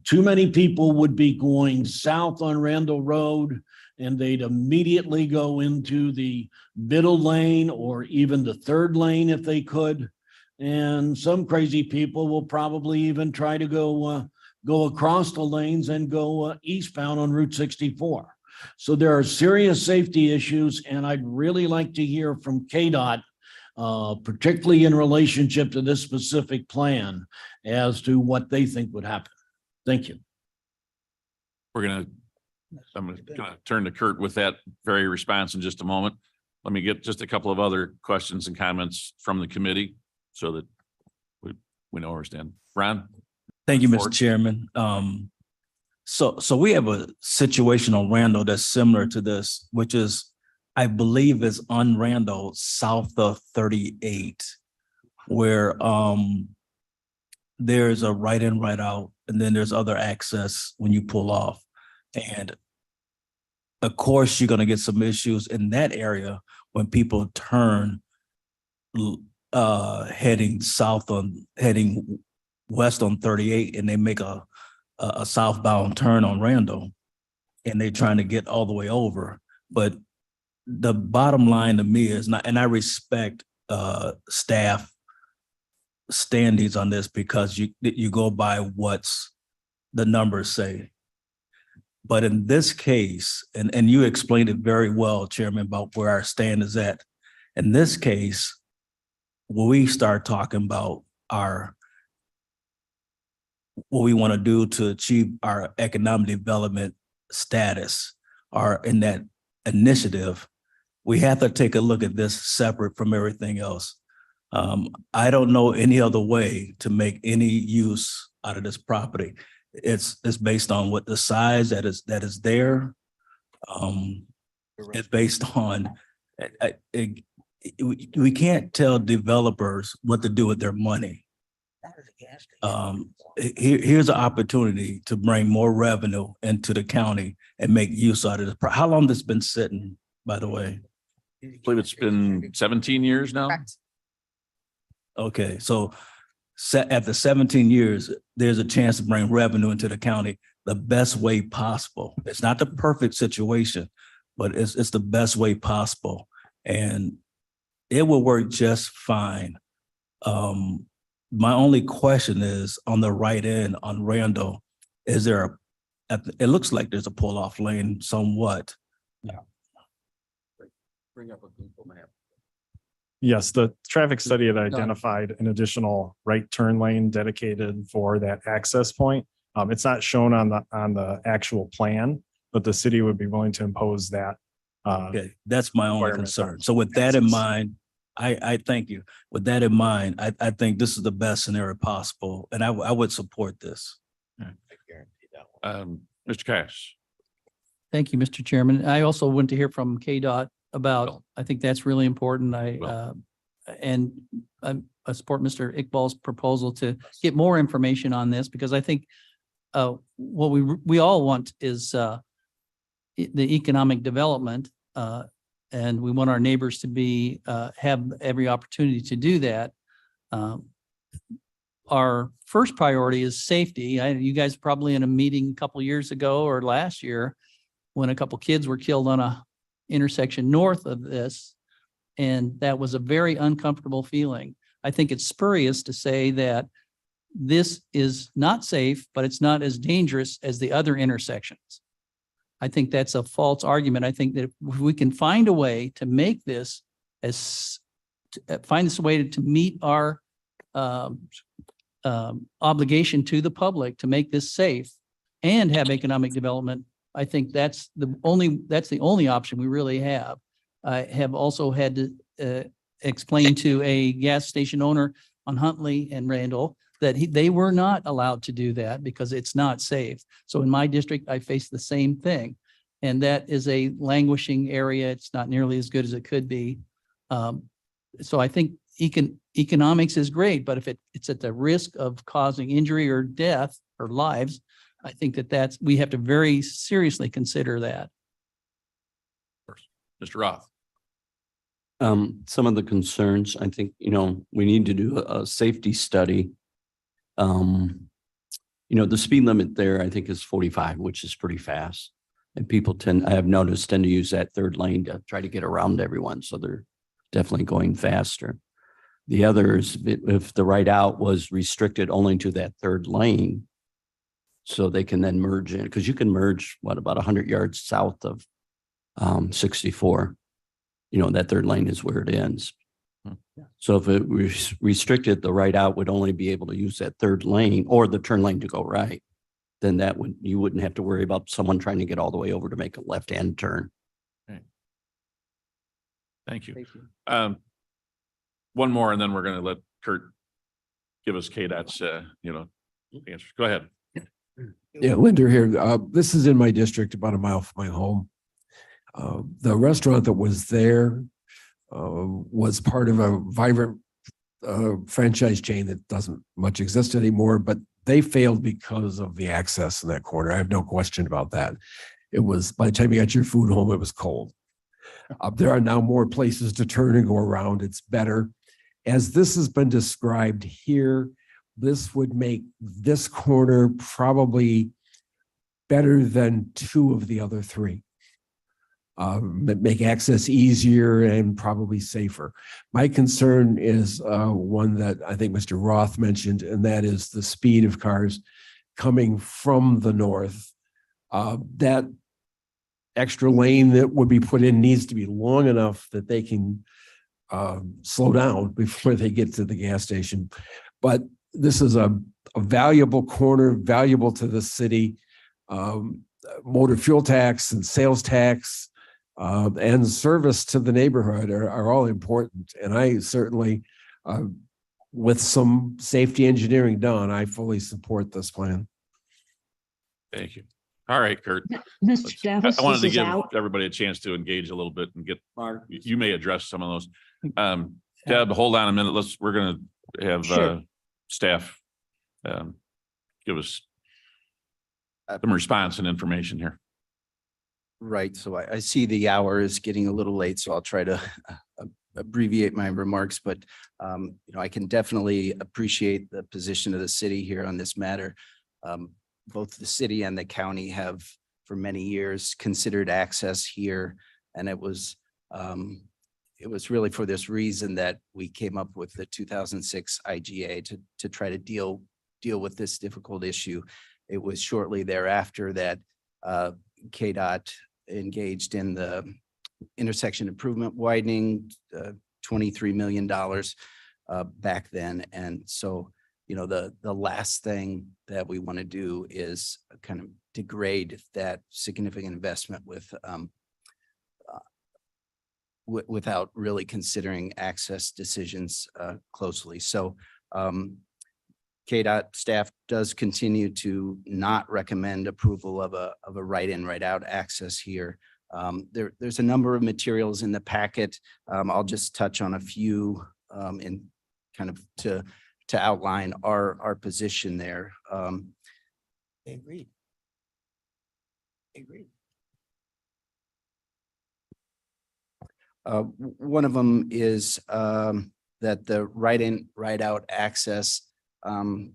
Too many people would be going south on Randall Road, and they'd immediately go into the middle lane or even the third lane if they could. And some crazy people will probably even try to go across the lanes and go eastbound on Route 64. So there are serious safety issues, and I'd really like to hear from KDOT, particularly in relationship to this specific plan, as to what they think would happen. Thank you. I'm gonna turn to Kurt with that very response in just a moment. Let me get just a couple of other questions and comments from the committee so that we know where we stand. Ron? Thank you, Ford. Mr. Chairman. So we have a situation on Randall that's similar to this, which is, I believe is on Randall south of 38, where there's a right in, right out, and then there's other access when you pull off. And of course, you're gonna get some issues in that area when people turn heading west on 38, and they make a southbound turn on Randall, and they're trying to get all the way over. But the bottom line to me is not, and I respect staff standings on this because you go by what's the numbers say. But in this case, and you explained it very well, Chairman, about where our stand is at. In this case, when we start talking about what we want to do to achieve our economic development status or in that initiative, we have to take a look at this separate from everything else. I don't know any other way to make any use out of this property. It's based on what the size that is there. It's based on, we can't tell developers what to do with their money. Here's an opportunity to bring more revenue into the county and make use out of this. How long has this been sitting, by the way? I believe it's been 17 years now. Okay, so after 17 years, there's a chance to bring revenue into the county the best way possible. It's not the perfect situation, but it's the best way possible. And it will work just fine. My only question is on the right end on Randall, is there it looks like there's a pull-off lane somewhat. Yeah. Bring up a Google map. Yes, the traffic study had identified an additional right turn lane dedicated for that access point. It's not shown on the actual plan, but the city would be willing to impose that. Okay, that's my only concern. So with that in mind, I thank you. With that in mind, I think this is the best scenario possible, and I would support this. Mr. Cash. Thank you, Mr. Chairman. I also want to hear from KDOT about, I think that's really important. And I support Mr. Iqbal's proposal to get more information on this because I think what we all want is the economic development, and we want our neighbors to be have every opportunity to do that. Our first priority is safety. You guys probably in a meeting a couple years ago or last year when a couple kids were killed on a intersection north of this, and that was a very uncomfortable feeling. I think it's spurious to say that this is not safe, but it's not as dangerous as the other intersections. I think that's a false argument. I think that if we can find a way to make this find this way to meet our obligation to the public to make this safe and have economic development, I think that's the only option we really have. I have also had to explain to a gas station owner on Huntley and Randall that they were not allowed to do that because it's not safe. So in my district, I face the same thing. And that is a languishing area. It's not nearly as good as it could be. So I think economics is great, but if it's at the risk of causing injury or death or lives, I think we have to very seriously consider that. Mr. Roth. Some of the concerns, I think, we need to do a safety study. The speed limit there, I think, is 45, which is pretty fast. And people I have noticed, tend to use that third lane to try to get around everyone. So they're definitely going faster. The others, if the right out was restricted only to that third lane, so they can then merge in, because you can merge, about 100 yards south of 64. That third lane is where it ends. So if it was restricted, the right out would only be able to use that third lane or the turn lane to go right. Then you wouldn't have to worry about someone trying to get all the way over to make a left-hand turn. Okay. Thank you. One more, and then we're going to let Kurt give us KDOT's, answers. Go ahead. Yeah, Linder here. This is in my district, about a mile from my home. The restaurant that was there was part of a vibrant franchise chain that doesn't much exist anymore, but they failed because of the access in that corner. I have no question about that. It was, by the time you got your food home, it was cold. There are now more places to turn and go around. It's better. As this has been described here, this would make this corner probably better than two of the other three. Make access easier and probably safer. My concern is one that I think Mr. Roth mentioned, and that is the speed of cars coming from the north. That extra lane that would be put in needs to be long enough that they can slow down before they get to the gas station. But this is a valuable corner, valuable to the city. Motor fuel tax and sales tax and service to the neighborhood are all important. And I certainly, with some safety engineering done, I fully support this plan. Thank you. All right, Kurt. Mr. Davis, I wanted to this is give Al. everybody a chance to engage a little bit and get, you may address some of those. Deb, hold on a minute. We're going to have Sure. staff give us some response and information here. Right. So I see the hour is getting a little late, so I'll try to abbreviate my remarks, but I can definitely appreciate the position of the city here on this matter. Both the city and the county have for many years considered access here, and it was really for this reason that we came up with the 2006 IGA to try to deal with this difficult issue. It was shortly thereafter that KDOT engaged in the intersection improvement widening, $23 million back then. And so, the last thing that we want to do is kind of degrade that significant investment without really considering access decisions closely. So KDOT staff does continue to not recommend approval of a right in, right out access here. There's a number of materials in the packet. I'll just touch on a few in kind of to outline our position there. They agreed. Agreed. One of them is that the write-in, write-out access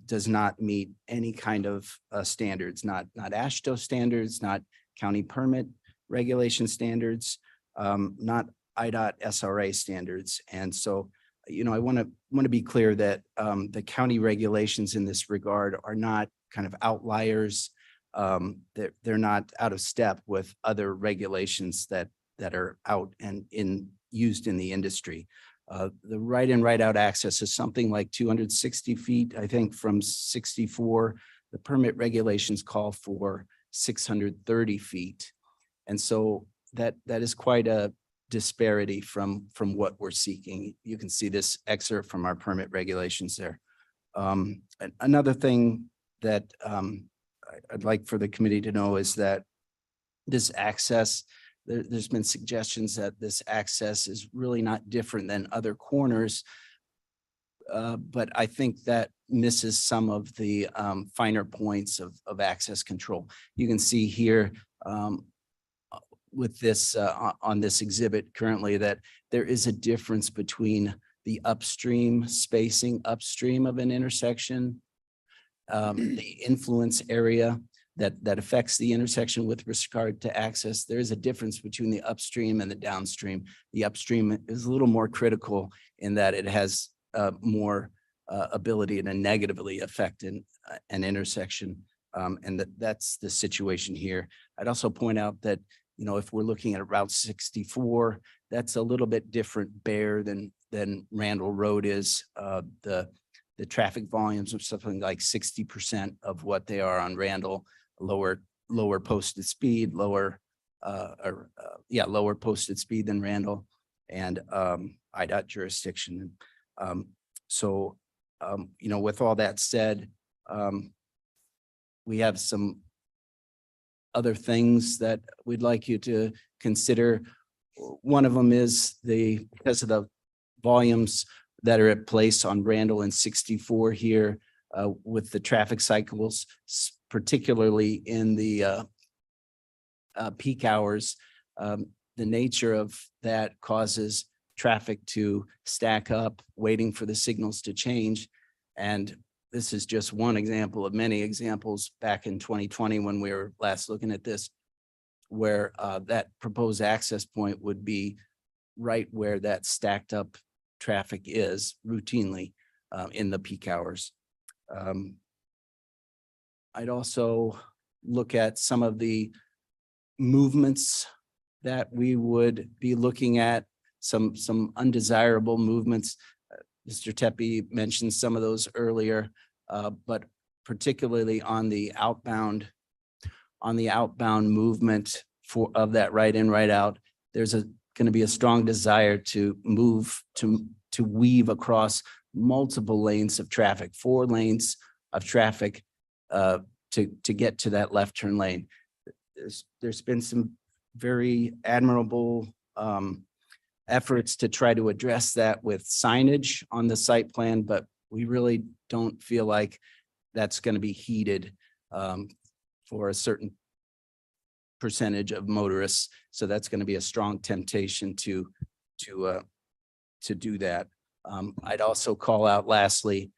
does not meet any kind of standards, not AASHTO standards, not county permit regulation standards, not IDOT SRA standards. And so, you know, I want to be clear that the county regulations in this regard are not kind of outliers. They're not out of step with other regulations that are out and used in the industry. The write-in, write-out access is something like 260 feet, I think, from 64. The permit regulations call for 630 feet. And so that is quite a disparity from what we're seeking. You can see this excerpt from our permit regulations there. Another thing that I'd like for the committee to know is that this access, there's been suggestions that this access is really not different than other corners. But I think that misses some of the finer points of access control. You can see here with this on this exhibit currently that there is a difference between the upstream spacing upstream of an intersection, the influence area that affects the intersection with regard to access. There is a difference between the upstream and the downstream. The upstream is a little more critical in that it has more ability to negatively affect an intersection. And that's the situation here. I'd also point out that, you know, if we're looking at Route 64, that's a little bit different bear than Randall Road is. The traffic volumes of something like 60% of what they are on Randall, lower posted speed, lower posted speed than Randall, and IDOT jurisdiction. So, you know, with all that said, we have some other things that we'd like you to consider. One of them is because of the volumes that are at place on Randall and 64 here with the traffic cycles, particularly in the peak hours, the nature of that causes traffic to stack up, waiting for the signals to change. And this is just one example of many examples back in 2020 when we were last looking at this, where that proposed access point would be right where that stacked up traffic is routinely in the peak hours. I'd also look at some of the movements that we would be looking at, some undesirable movements. Mr. Tepe mentioned some of those earlier, but particularly on the outbound movement of that right-in, right-out, there's going to be a strong desire to move to weave across multiple lanes of traffic, 4 lanes of traffic to get to that left turn lane. There's been some very admirable efforts to try to address that with signage on the site plan, but we really don't feel like that's going to be heeded for a certain percentage of motorists. So that's going to be a strong temptation to do that. I'd also call out lastly,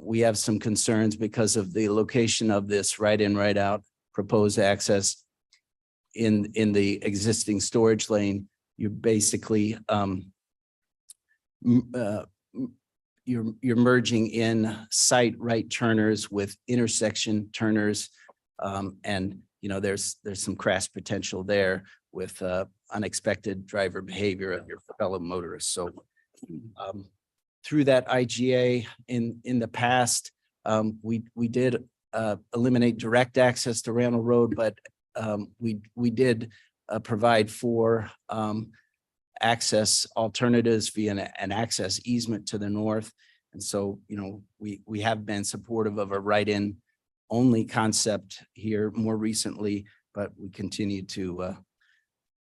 we have some concerns because of the location of this right-in, right-out proposed access in the existing storage lane. You're basically you're merging in site right turners with intersection turners, and you know there's some crash potential there with unexpected driver behavior of your fellow motorists. So through that IGA in the past, we did eliminate direct access to Randall Road, but we did provide for access alternatives via an access easement to the north. And so, you know, we have been supportive of a write-in only concept here more recently, but we continue to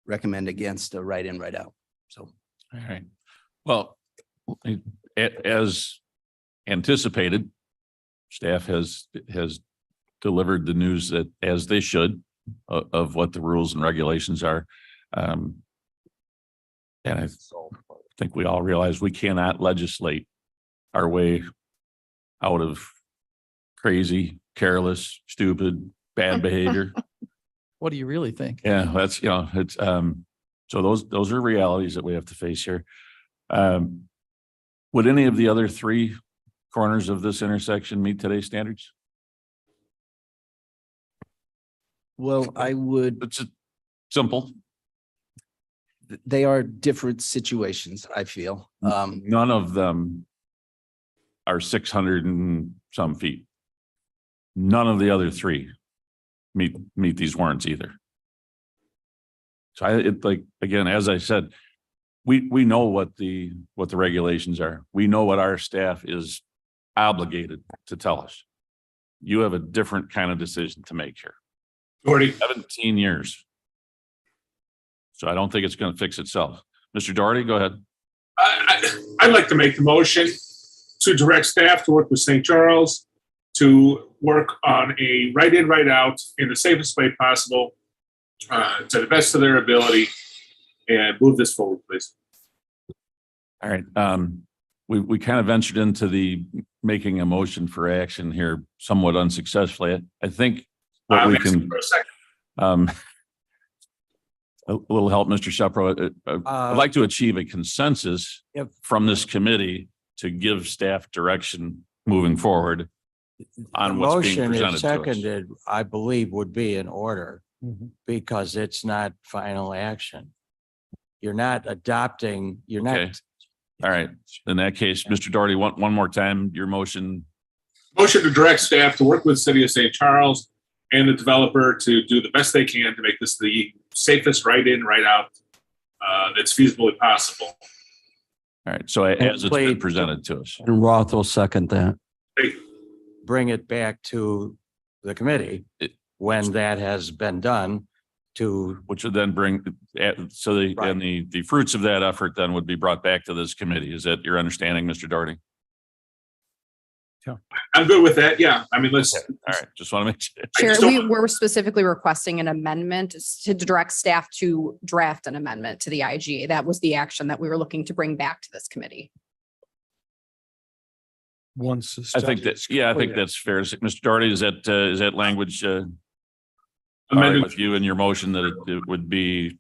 recommend against a write-in, write-out. So. All right. Well, as anticipated, staff has delivered the news that as they should of what the rules and regulations are. And I think we all realize we cannot legislate our way out of crazy, careless, stupid, bad behavior. What do you really think? Yeah, that's, it's, so those are realities that we have to face here. Would any of the other three corners of this intersection meet today's standards? Well, I would. It's simple. They are different situations, I feel. None of them are 600 and some feet. None of the other three meet these warrants either. So again, as I said, we know what the regulations are. We know what our staff is obligated to tell us. You have a different kind of decision to make here. 17 years. So I don't think it's going to fix itself. Mr. Doherty, go ahead. I'd like to make the motion to direct staff to work with St. Charles to work on a write-in, write-out in the safest way possible to the best of their ability and move this forward, please. All right. We kind of ventured into the making a motion for action here somewhat unsuccessfully. I think what we can, for a second. A little help, Mr. Shepro. I'd like to achieve a consensus from this committee to give staff direction moving forward on what's being Motion, if presented to us. seconded, I believe would be in order because it's not final action. You're not adopting, you're Okay. not. All right. In that case, Mr. Doherty, one more time, your motion. Motion to direct staff to work with City of St. Charles and the developer to do the best they can to make this the safest write-in, write-out that's feasibly possible. All right. So as it's been presented to us. And Roth will second that. Bring it back to the committee when that has been done to. Which would then bring, so the fruits of that effort then would be brought back to this committee. Is that your understanding, Mr. Doherty? I'm good with that. Yeah. I mean, let's. All right. Just want to make sure. Chair, we're specifically requesting an amendment to direct staff to draft an amendment to the IGA. That was the action that we were looking to bring back to this committee. Once I think that's, I think that's fair. Mr. Doherty, is that language Amended. with you in your motion that it would be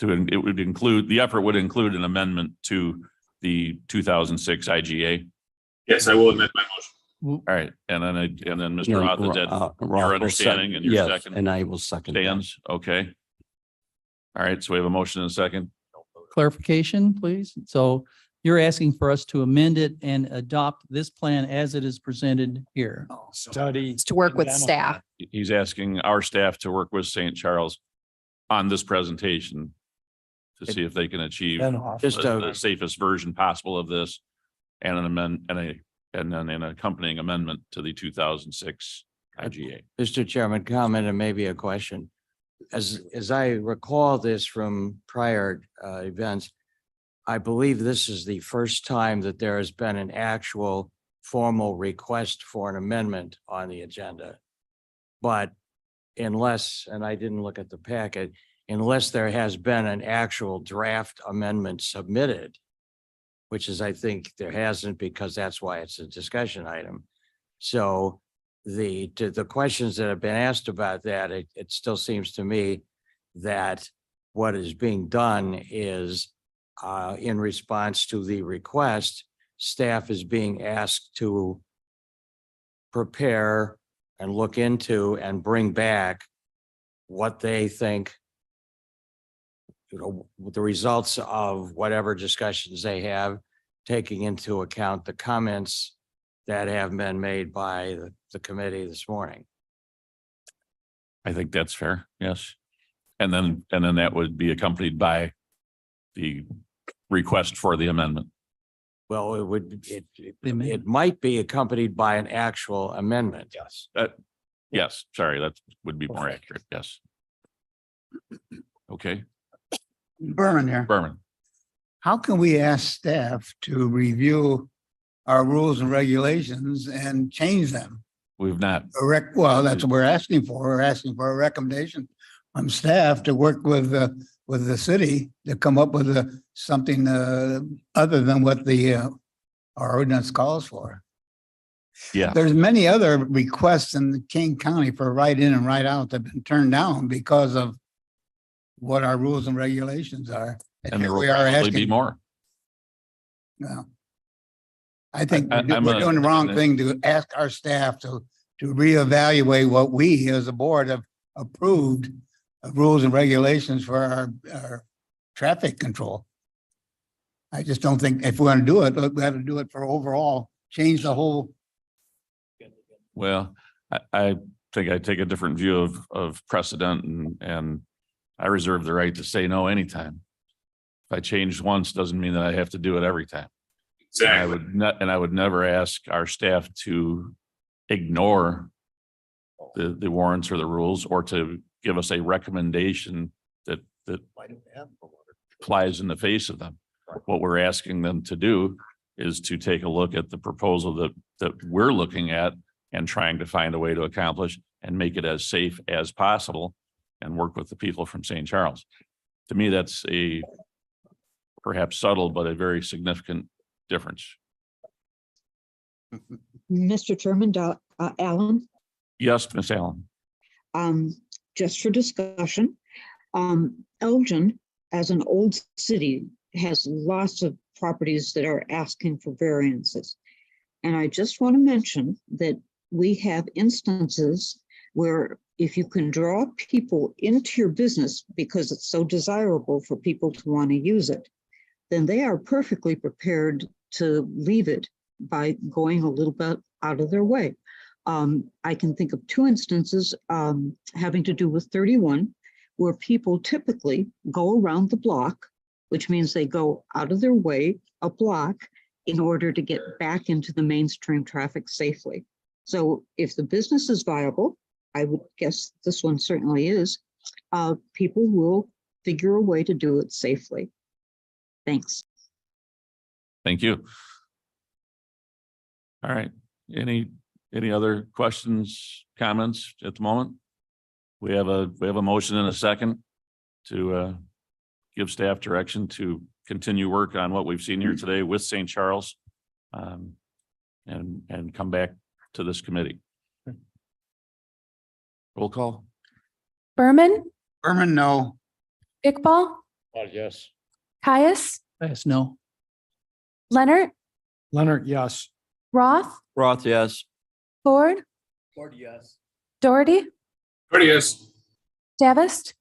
it would include, the effort would include an amendment to the 2006 IGA? Yes, I will amend my motion. All right. And then Mr. Yeah, Roth, is that Roth your will understanding and your yes, second? and I will second that. Stands? Okay. All right. So we have a motion and a second. Clarification, please. So you're asking for us to amend it and adopt this plan as it is presented here. Study. To work with staff. He's asking our staff to work with St. Charles on this presentation to see if they can achieve Just the safest version possible of this and and then an accompanying amendment to the 2006 IGA. Mr. Chairman, comment and maybe a question. As I recall this from prior events, I believe this is the first time that there has been an actual formal request for an amendment on the agenda. But unless, and I didn't look at the packet, unless there has been an actual draft amendment submitted, which is, I think there hasn't, because that's why it's a discussion item. So the questions that have been asked about that, it still seems to me that what is being done is in response to the request, staff is being asked to prepare and look into and bring back what they think, the results of whatever discussions they have, taking into account the comments that have been made by the committee this morning. I think that's fair. Yes. And then that would be accompanied by the request for the amendment. Well, it might be accompanied by an actual amendment. Yes. Yes, sorry, that would be more accurate. Yes. Okay. Berman here. Berman. How can we ask staff to review our rules and regulations and change them? We've not. Well, that's what we're asking for. We're asking for a recommendation from staff to work with the city to come up with something other than what our ordinance calls for. Yeah. There's many other requests in King County for write in and write out that have been turned down because of what our rules and regulations are. And there here will we are probably be asking. more. Well, I think I- I'm we're a- doing the wrong thing to ask our staff to reevaluate what we as a board have approved of rules and regulations for our traffic control. I just don't think if we want to do it, we have to do it for overall, change the whole. Well, I think I take a different view of precedent and I reserve the right to say no anytime. If I change once, doesn't mean that I have to do it every time. And I would not, and I would never ask our staff to ignore the warrants or the rules or to give us a recommendation that flies in the face of them. What we're asking them to do is to take a look at the proposal that we're looking at and trying to find a way to accomplish and make it as safe as possible and work with the people from St. Charles. To me, that's a perhaps subtle, but a very significant difference. Mr. Chairman, Alan, Yes, Ms. Allen. just for discussion, Elgin, as an old city, has lots of properties that are asking for variances. And I just want to mention that we have instances where if you can draw people into your business because it's so desirable for people to want to use it, then they are perfectly prepared to leave it by going a little bit out of their way. I can think of two instances having to do with 31, where people typically go around the block, which means they go out of their way a block in order to get back into the mainstream traffic safely. So if the business is viable, I would guess this one certainly is, people will figure a way to do it safely. Thanks. Thank you. All right. Any other questions, comments at the moment? We have a motion and a second to give staff direction to continue work on what we've seen here today with St. Charles and come back to this committee. Roll call. Berman, Berman, no. Iqbal, Yes. Caius, Yes, no. Leonard, Leonard, yes. Roth, Roth, yes. Ford, Yes. Doherty, Yes. Davis,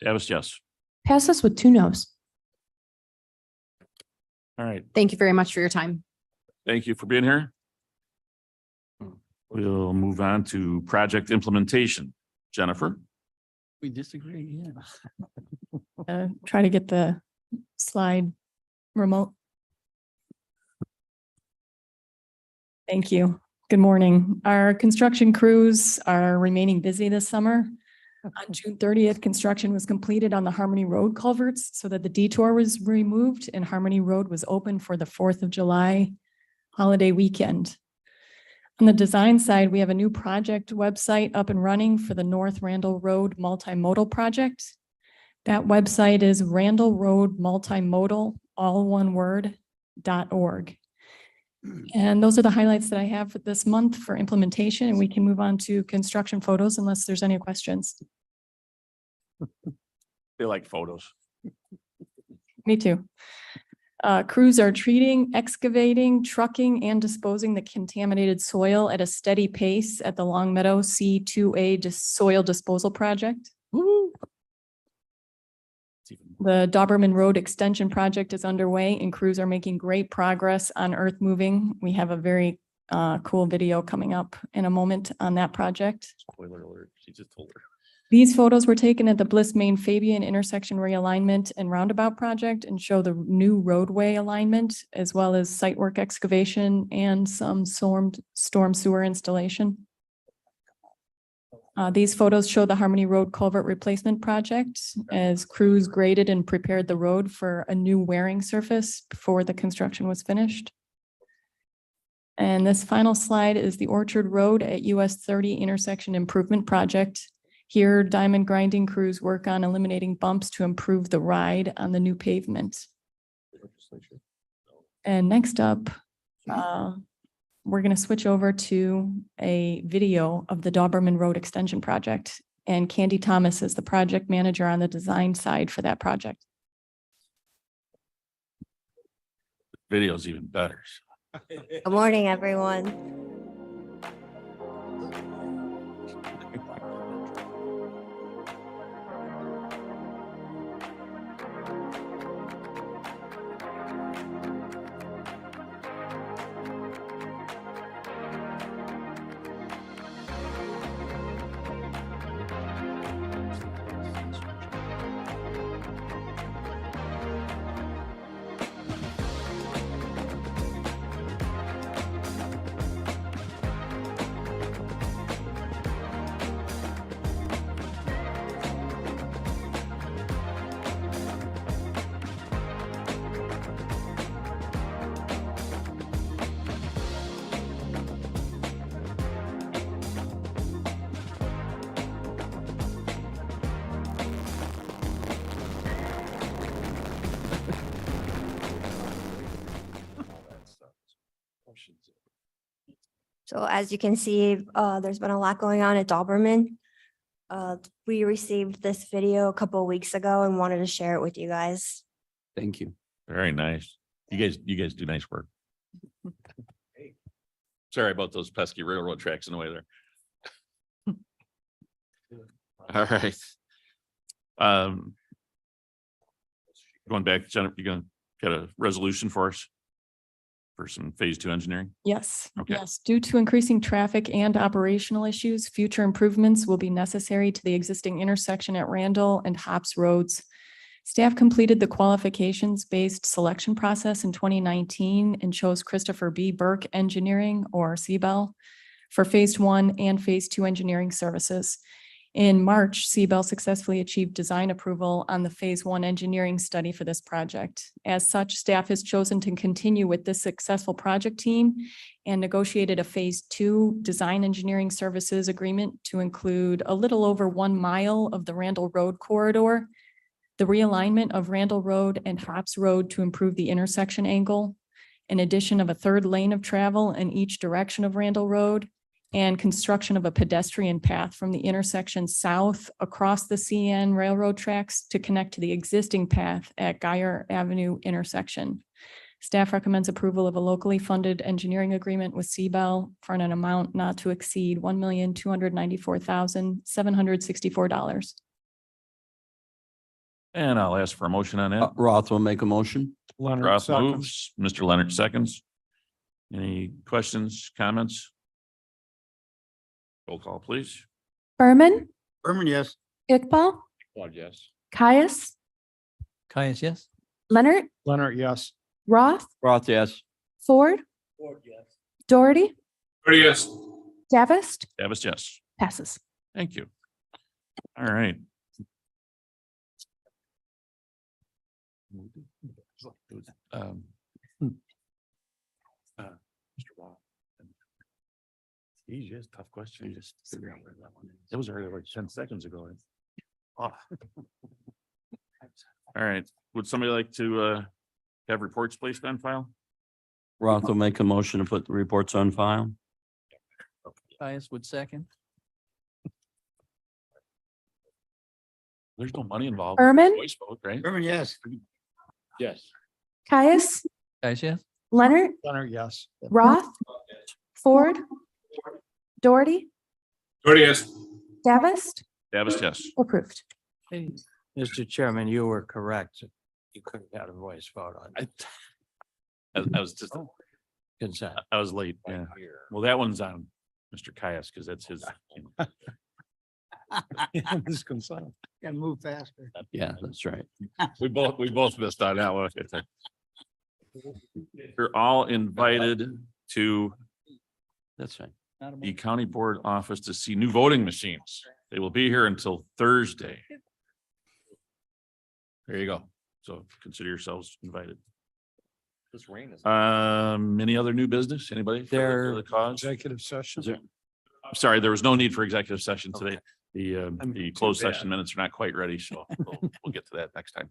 Davis, yes. passes with 2 noes. All right. Thank you very much for your time. Thank you for being here. We'll move on to project implementation. Jennifer? We disagree, yeah. Try to get the slide remote. Thank you. Good morning. Our construction crews are remaining busy this summer. On June 30th, construction was completed on the Harmony Road culverts so that the detour was removed and Harmony Road was open for the 4th of July holiday weekend. On the design side, we have a new project website up and running for the North Randall Road Multimodal Project. That website is Randall Road Multimodal, all one word, .org. And those are the highlights that I have for this month for implementation, and we can move on to construction photos unless there's any questions. They like photos. Me too. Crews are treating, excavating, trucking, and disposing the contaminated soil at a steady pace at the Long Meadow C2A soil disposal project. The Doberman Road Extension project is underway and crews are making great progress on earth moving. We have a very cool video coming up in a moment on that project. Spoiler alert, she just told her. These photos were taken at the Bliss Main Fabian intersection realignment and roundabout project and show the new roadway alignment as well as site work excavation and some storm sewer installation. These photos show the Harmony Road Culvert Replacement Project as crews graded and prepared the road for a new wearing surface before the construction was finished. And this final slide is the Orchard Road at US 30 intersection improvement project. Here, diamond grinding crews work on eliminating bumps to improve the ride on the new pavement. And next up, we're going to switch over to a video of the Doberman Road Extension Project. And Candy Thomas is the project manager on the design side for that project. Video's even better. Good morning, everyone. So as you can see, there's been a lot going on at Doberman. We received this video a couple of weeks ago and wanted to share it with you guys. Thank you. Very nice. You guys do nice work. Sorry about those pesky railroad tracks in the way there. All right. Going back, Jennifer, you gonna get a resolution for us for some phase 2 engineering? Yes, Okay. yes. Due to increasing traffic and operational issues, future improvements will be necessary to the existing intersection at Randall and Hops Roads. Staff completed the qualifications-based selection process in 2019 and chose Christopher B. Burke Engineering, or CBEL, for Phase 1 and Phase 2 engineering services. In March, CBEL successfully achieved design approval on the Phase 1 engineering study for this project. As such, staff has chosen to continue with this successful project team and negotiated a Phase 2 design engineering services agreement to include a little over 1 mile of the Randall Road corridor, the realignment of Randall Road and Hops Road to improve the intersection angle, an addition of a 3rd lane of travel in each direction of Randall Road, and construction of a pedestrian path from the intersection south across the CN railroad tracks to connect to the existing path at Geyer Avenue intersection. Staff recommends approval of a locally funded engineering agreement with CBEL for an amount not to exceed $1,294,764. And I'll ask for a motion on that. Roth will make a motion. Leonard Roth seconds. moves, Mr. Leonard seconds. Any questions, comments? Roll call, please. Berman, Berman, yes. Iqbal, Yes. Caius, Caius, yes? Leonard, Leonard, yes. Roth, Roth, yes. Ford, Doherty, yes. Davist, Davis, yes. passes. Thank you. All right. Mr. Roth. Easy, it's a tough question. You just figure out where that one is. It was earlier, like 10 seconds ago. Oh. All right. Would somebody like to have reports placed on file? Roth will make a motion to put the reports on file. Caius would second. There's no money involved. Berman? Voice vote, right? Berman, yes. Yes. Caius, Caius, yes? Leonard, Leonard, yes. Roth, Ford, Doherty, yes. Davist, Davis, yes. approved. Mr. Chairman, you were correct. You couldn't have a voice vote on it. I was just, Consent. I was late. Yeah. Well, that one's on Mr. Caius because that's his. This consent. Gotta move faster. Yeah, that's right. We both missed on that one. You're all invited to That's right. the county board office to see new voting machines. They will be here until Thursday. There you go. So consider yourselves invited. This rain is. Any other new business? Anybody? For the cause? Executive session. I'm sorry, there was no need for executive session today. The closed session minutes are not quite ready, so we'll get to that next time.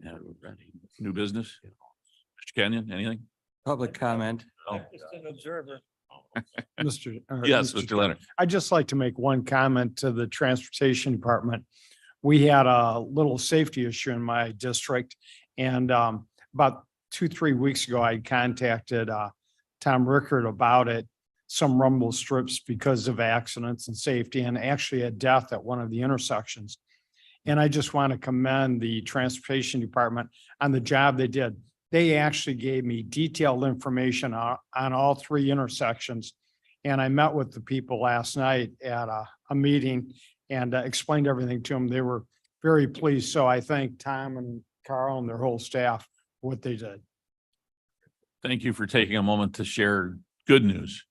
Yeah, we're ready. New business? Mr. Kenyon, anything? Public comment. Mr. Yes, Mr. Leonard. I'd just like to make one comment to the Transportation Department. We had a little safety issue in my district, and about 2-3 weeks ago, I contacted Tom Rickard about it. Some rumble strips because of accidents and safety, and actually a death at one of the intersections. And I just want to commend the Transportation Department on the job they did. They actually gave me detailed information on all 3 intersections. And I met with the people last night at a meeting and explained everything to them. They were very pleased. So I thank Tom and Carl and their whole staff for what they did. Thank you for taking a moment to share good news.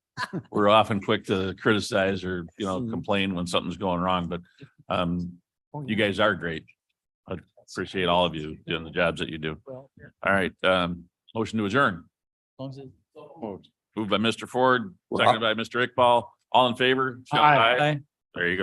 We're often quick to criticize or, complain when something's going wrong, but you guys are great. I appreciate all of you doing the jobs that you do. All right, motion to adjourn. Moved by Mr. Ford, seconded by Mr. Iqbal. All in favor? shout Aye. There you go.